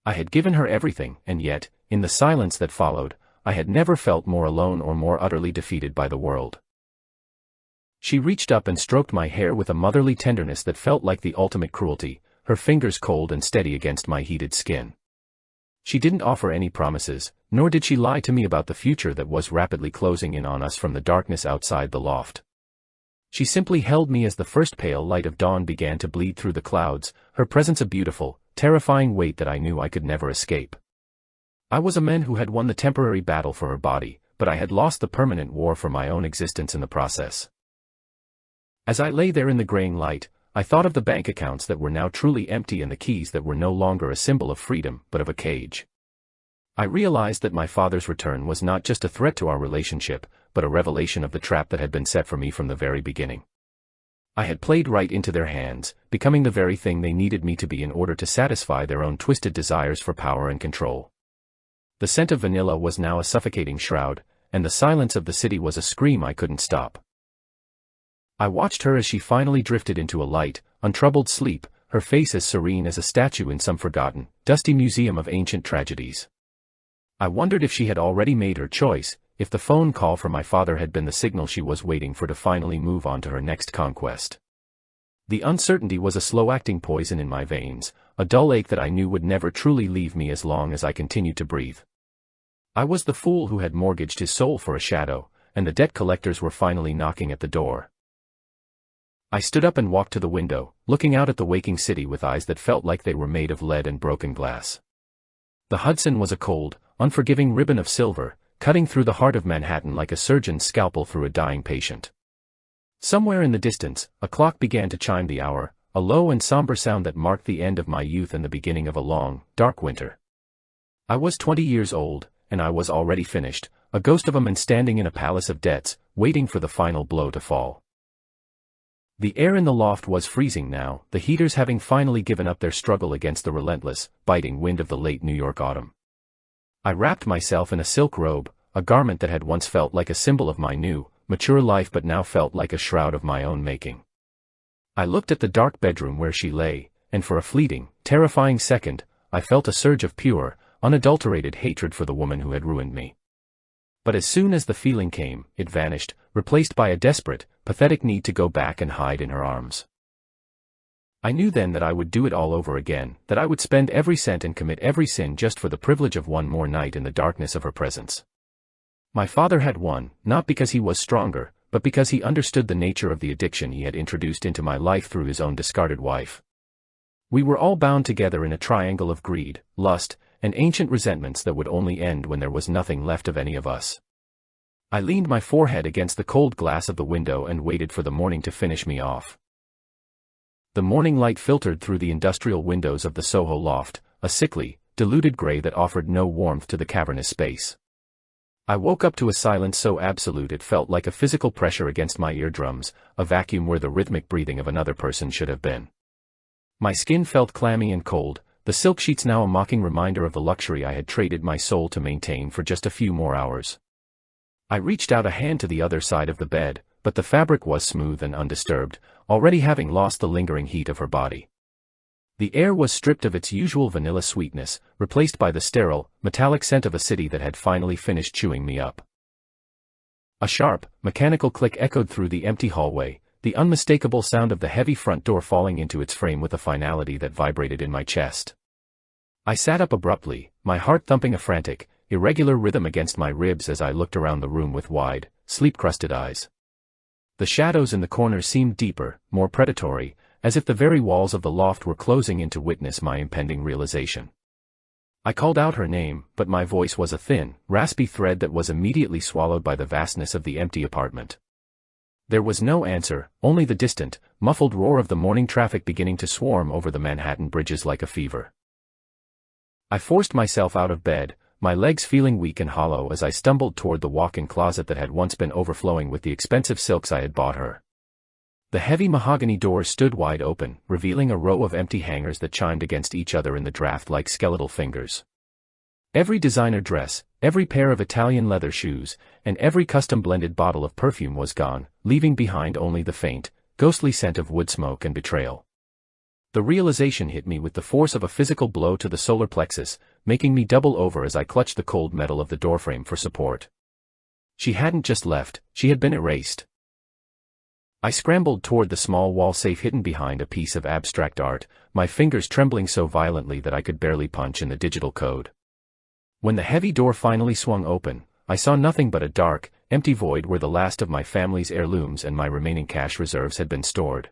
I had given her everything, and yet, in the silence that followed, I had never felt more alone or more utterly defeated by the world. She reached up and stroked my hair with a motherly tenderness that felt like the ultimate cruelty, her fingers cold and steady against my heated skin. She didn't offer any promises, nor did she lie to me about the future that was rapidly closing in on us from the darkness outside the loft. She simply held me as the first pale light of dawn began to bleed through the clouds, her presence a beautiful, terrifying weight that I knew I could never escape. I was a man who had won the temporary battle for her body, but I had lost the permanent war for my own existence in the process. As I lay there in the graying light, I thought of the bank accounts that were now truly empty and the keys that were no longer a symbol of freedom but of a cage. I realized that my father's return was not just a threat to our relationship, but a revelation of the trap that had been set for me from the very beginning. I had played right into their hands, becoming the very thing they needed me to be in order to satisfy their own twisted desires for power and control. The scent of vanilla was now a suffocating shroud, and the silence of the city was a scream I couldn't stop. I watched her as she finally drifted into a light, untroubled sleep, her face as serene as a statue in some forgotten, dusty museum of ancient tragedies. I wondered if she had already made her choice, if the phone call from my father had been the signal she was waiting for to finally move on to her next conquest. The uncertainty was a slow-acting poison in my veins, a dull ache that I knew would never truly leave me as long as I continued to breathe. I was the fool who had mortgaged his soul for a shadow, and the debt collectors were finally knocking at the door. I stood up and walked to the window, looking out at the waking city with eyes that felt like they were made of lead and broken glass. The Hudson was a cold, unforgiving ribbon of silver, cutting through the heart of Manhattan like a surgeon's scalpel through a dying patient. Somewhere in the distance, a clock began to chime the hour, a low and somber sound that marked the end of my youth and the beginning of a long, dark winter. I was 20 years old, and I was already finished, a ghost of a man standing in a palace of debts, waiting for the final blow to fall. The air in the loft was freezing now, the heaters having finally given up their struggle against the relentless, biting wind of the late New York autumn. I wrapped myself in a silk robe, a garment that had once felt like a symbol of my new, mature life but now felt like a shroud of my own making. I looked at the dark bedroom where she lay, and for a fleeting, terrifying second, I felt a surge of pure, unadulterated hatred for the woman who had ruined me. But as soon as the feeling came, it vanished, replaced by a desperate, pathetic need to go back and hide in her arms. I knew then that I would do it all over again, that I would spend every cent and commit every sin just for the privilege of one more night in the darkness of her presence. My father had won, not because he was stronger, but because he understood the nature of the addiction he had introduced into my life through his own discarded wife. We were all bound together in a triangle of greed, lust, and ancient resentments that would only end when there was nothing left of any of us. I leaned my forehead against the cold glass of the window and waited for the morning to finish me off. The morning light filtered through the industrial windows of the Soho loft, a sickly, diluted gray that offered no warmth to the cavernous space. I woke up to a silence so absolute it felt like a physical pressure against my eardrums, a vacuum where the rhythmic breathing of another person should have been. My skin felt clammy and cold, the silk sheets now a mocking reminder of the luxury I had traded my soul to maintain for just a few more hours. I reached out a hand to the other side of the bed, but the fabric was smooth and undisturbed, already having lost the lingering heat of her body. The air was stripped of its usual vanilla sweetness, replaced by the sterile, metallic scent of a city that had finally finished chewing me up. A sharp, mechanical click echoed through the empty hallway, the unmistakable sound of the heavy front door falling into its frame with a finality that vibrated in my chest. I sat up abruptly, my heart thumping a frantic, irregular rhythm against my ribs as I looked around the room with wide, sleep-crusted eyes. The shadows in the corners seemed deeper, more predatory, as if the very walls of the loft were closing in to witness my impending realization. I called out her name, but my voice was a thin, raspy thread that was immediately swallowed by the vastness of the empty apartment. There was no answer, only the distant, muffled roar of the morning traffic beginning to swarm over the Manhattan bridges like a fever. I forced myself out of bed, my legs feeling weak and hollow as I stumbled toward the walk-in closet that had once been overflowing with the expensive silks I had bought her. The heavy mahogany doors stood wide open, revealing a row of empty hangers that chimed against each other in the draft like skeletal fingers. Every designer dress, every pair of Italian leather shoes, and every custom-blended bottle of perfume was gone, leaving behind only the faint, ghostly scent of wood smoke and betrayal. The realization hit me with the force of a physical blow to the solar plexus, making me double over as I clutched the cold metal of the doorframe for support. She hadn't just left, she had been erased. I scrambled toward the small wall safe hidden behind a piece of abstract art, my fingers trembling so violently that I could barely punch in the digital code. When the heavy door finally swung open, I saw nothing but a dark, empty void where the last of my family's heirlooms and my remaining cash reserves had been stored.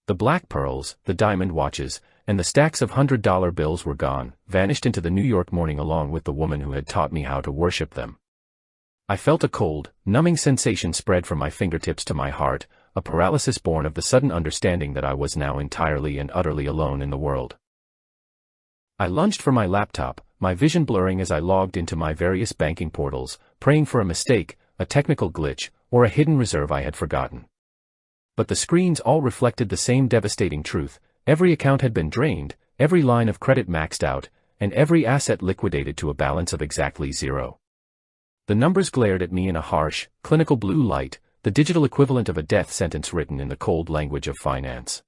The black pearls, the diamond watches, and the stacks of $100 bills were gone, vanished into the New York morning along with the woman who had taught me how to worship them. I felt a cold, numbing sensation spread from my fingertips to my heart, a paralysis born of the sudden understanding that I was now entirely and utterly alone in the world. I lunged for my laptop, my vision blurring as I logged into my various banking portals, praying for a mistake, a technical glitch, or a hidden reserve I had forgotten. But the screens all reflected the same devastating truth: every account had been drained, every line of credit maxed out, and every asset liquidated to a balance of exactly zero. The numbers glared at me in a harsh, clinical blue light, the digital equivalent of a death sentence written in the cold language of finance.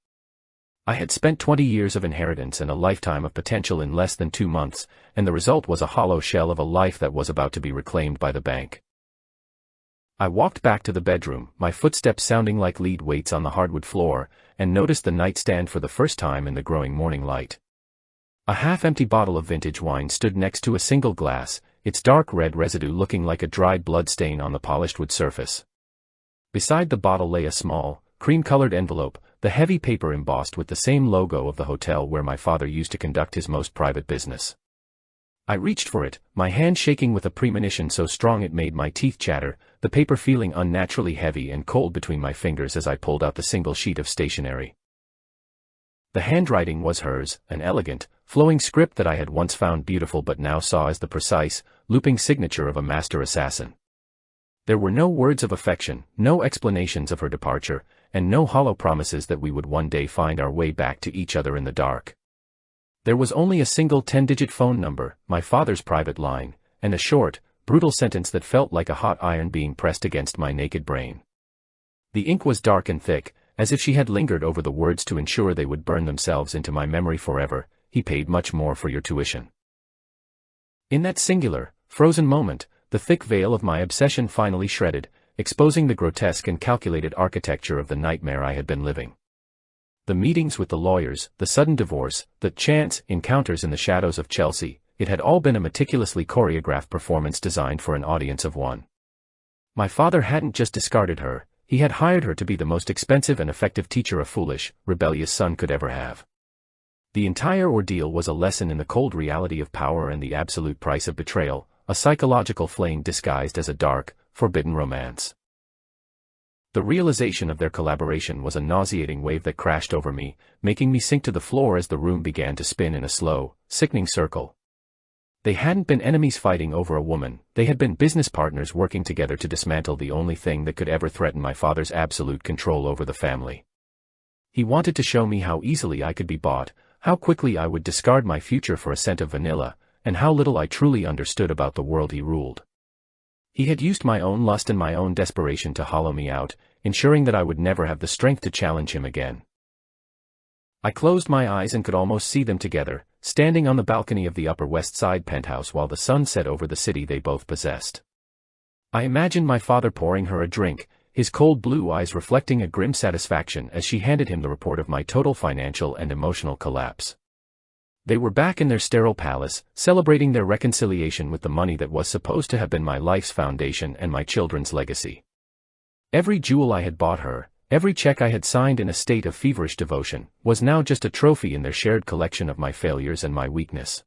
I had spent 20 years of inheritance and a lifetime of potential in less than 2 months, and the result was a hollow shell of a life that was about to be reclaimed by the bank. I walked back to the bedroom, my footsteps sounding like lead weights on the hardwood floor, and noticed the nightstand for the first time in the growing morning light. A half-empty bottle of vintage wine stood next to a single glass, its dark red residue looking like a dried blood stain on the polished wood surface. Beside the bottle lay a small, cream-colored envelope, the heavy paper embossed with the same logo of the hotel where my father used to conduct his most private business. I reached for it, my hand shaking with a premonition so strong it made my teeth chatter, the paper feeling unnaturally heavy and cold between my fingers as I pulled out the single sheet of stationery. The handwriting was hers, an elegant, flowing script that I had once found beautiful but now saw as the precise, looping signature of a master assassin. There were no words of affection, no explanations of her departure, and no hollow promises that we would one day find our way back to each other in the dark. There was only a single 10-digit phone number, my father's private line, and a short, brutal sentence that felt like a hot iron being pressed against my naked brain. The ink was dark and thick, as if she had lingered over the words to ensure they would burn themselves into my memory forever. He paid much more for your tuition. In that singular, frozen moment, the thick veil of my obsession finally shredded, exposing the grotesque and calculated architecture of the nightmare I had been living. The meetings with the lawyers, the sudden divorce, the chance encounters in the shadows of Chelsea, it had all been a meticulously choreographed performance designed for an audience of one. My father hadn't just discarded her, he had hired her to be the most expensive and effective teacher a foolish, rebellious son could ever have. The entire ordeal was a lesson in the cold reality of power and the absolute price of betrayal, a psychological flame disguised as a dark, forbidden romance. The realization of their collaboration was a nauseating wave that crashed over me, making me sink to the floor as the room began to spin in a slow, sickening circle. They hadn't been enemies fighting over a woman, they had been business partners working together to dismantle the only thing that could ever threaten my father's absolute control over the family. He wanted to show me how easily I could be bought, how quickly I would discard my future for a scent of vanilla, and how little I truly understood about the world he ruled. He had used my own lust and my own desperation to hollow me out, ensuring that I would never have the strength to challenge him again. I closed my eyes and could almost see them together, standing on the balcony of the Upper West Side penthouse while the sun set over the city they both possessed. I imagined my father pouring her a drink, his cold blue eyes reflecting a grim satisfaction as she handed him the report of my total financial and emotional collapse. They were back in their sterile palace, celebrating their reconciliation with the money that was supposed to have been my life's foundation and my children's legacy. Every jewel I had bought her, every check I had signed in a state of feverish devotion, was now just a trophy in their shared collection of my failures and my weakness.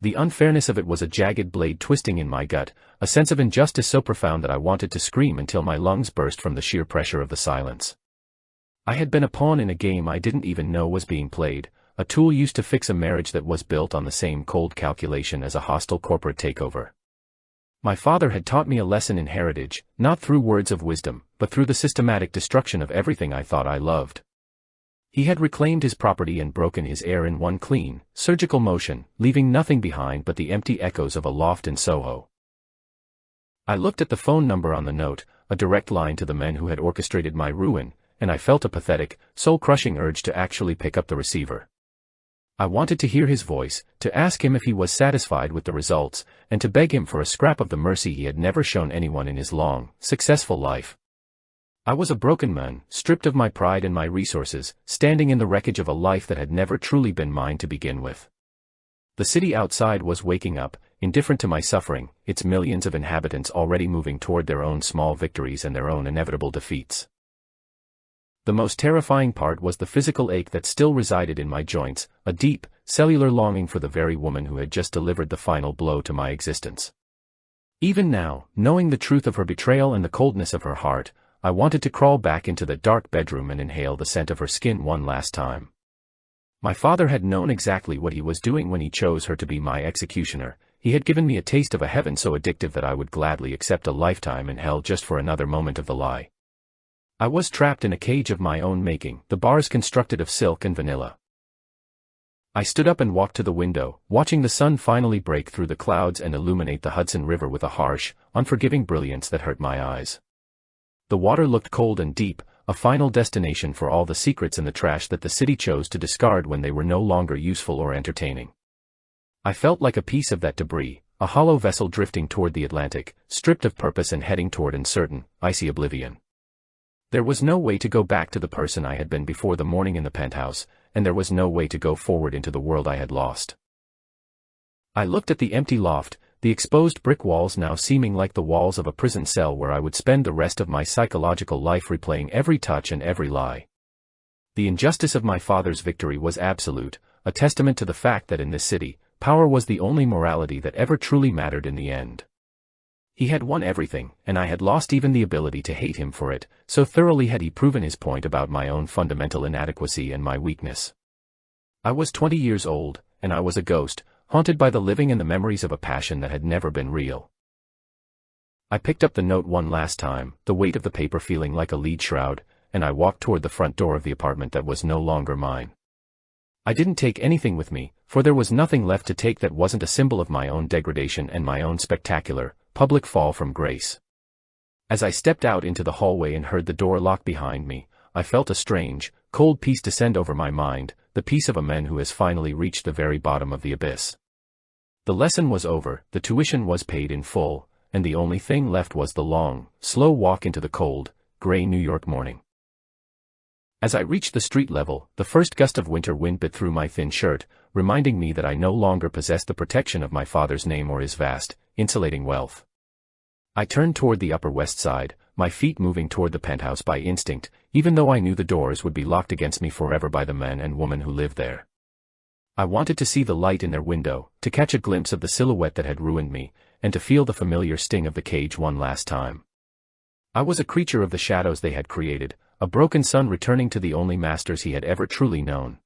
The unfairness of it was a jagged blade twisting in my gut, a sense of injustice so profound that I wanted to scream until my lungs burst from the sheer pressure of the silence. I had been a pawn in a game I didn't even know was being played, a tool used to fix a marriage that was built on the same cold calculation as a hostile corporate takeover. My father had taught me a lesson in heritage, not through words of wisdom, but through the systematic destruction of everything I thought I loved. He had reclaimed his property and broken his heir in one clean, surgical motion, leaving nothing behind but the empty echoes of a loft in Soho. I looked at the phone number on the note, a direct line to the men who had orchestrated my ruin, and I felt a pathetic, soul-crushing urge to actually pick up the receiver. I wanted to hear his voice, to ask him if he was satisfied with the results, and to beg him for a scrap of the mercy he had never shown anyone in his long, successful life. I was a broken man, stripped of my pride and my resources, standing in the wreckage of a life that had never truly been mine to begin with. The city outside was waking up, indifferent to my suffering, its millions of inhabitants already moving toward their own small victories and their own inevitable defeats. The most terrifying part was the physical ache that still resided in my joints, a deep, cellular longing for the very woman who had just delivered the final blow to my existence. Even now, knowing the truth of her betrayal and the coldness of her heart, I wanted to crawl back into the dark bedroom and inhale the scent of her skin one last time. My father had known exactly what he was doing when he chose her to be my executioner. He had given me a taste of a heaven so addictive that I would gladly accept a lifetime in hell just for another moment of the lie. I was trapped in a cage of my own making, the bars constructed of silk and vanilla. I stood up and walked to the window, watching the sun finally break through the clouds and illuminate the Hudson River with a harsh, unforgiving brilliance that hurt my eyes. The water looked cold and deep, a final destination for all the secrets and the trash that the city chose to discard when they were no longer useful or entertaining. I felt like a piece of that debris, a hollow vessel drifting toward the Atlantic, stripped of purpose and heading toward uncertain, icy oblivion. There was no way to go back to the person I had been before the morning in the penthouse, and there was no way to go forward into the world I had lost. I looked at the empty loft, the exposed brick walls now seeming like the walls of a prison cell where I would spend the rest of my psychological life replaying every touch and every lie. The injustice of my father's victory was absolute, a testament to the fact that in this city, power was the only morality that ever truly mattered in the end. He had won everything, and I had lost even the ability to hate him for it, so thoroughly had he proven his point about my own fundamental inadequacy and my weakness. I was 20 years old, and I was a ghost, haunted by the living and the memories of a passion that had never been real. I picked up the note one last time, the weight of the paper feeling like a lead shroud, and I walked toward the front door of the apartment that was no longer mine. I didn't take anything with me, for there was nothing left to take that wasn't a symbol of my own degradation and my own spectacular, public fall from grace. As I stepped out into the hallway and heard the door lock behind me, I felt a strange, cold peace descend over my mind, the peace of a man who has finally reached the very bottom of the abyss. The lesson was over, the tuition was paid in full, and the only thing left was the long, slow walk into the cold, gray New York morning. As I reached the street level, the first gust of winter wind bit through my thin shirt, reminding me that I no longer possessed the protection of my father's name or his vast, insulating wealth. I turned toward the Upper West Side, my feet moving toward the penthouse by instinct, even though I knew the doors would be locked against me forever by the man and woman who lived there. I wanted to see the light in their window, to catch a glimpse of the silhouette that had ruined me, and to feel the familiar sting of the cage one last time. I was a creature of the shadows they had created, a broken son returning to the only masters he had ever truly known.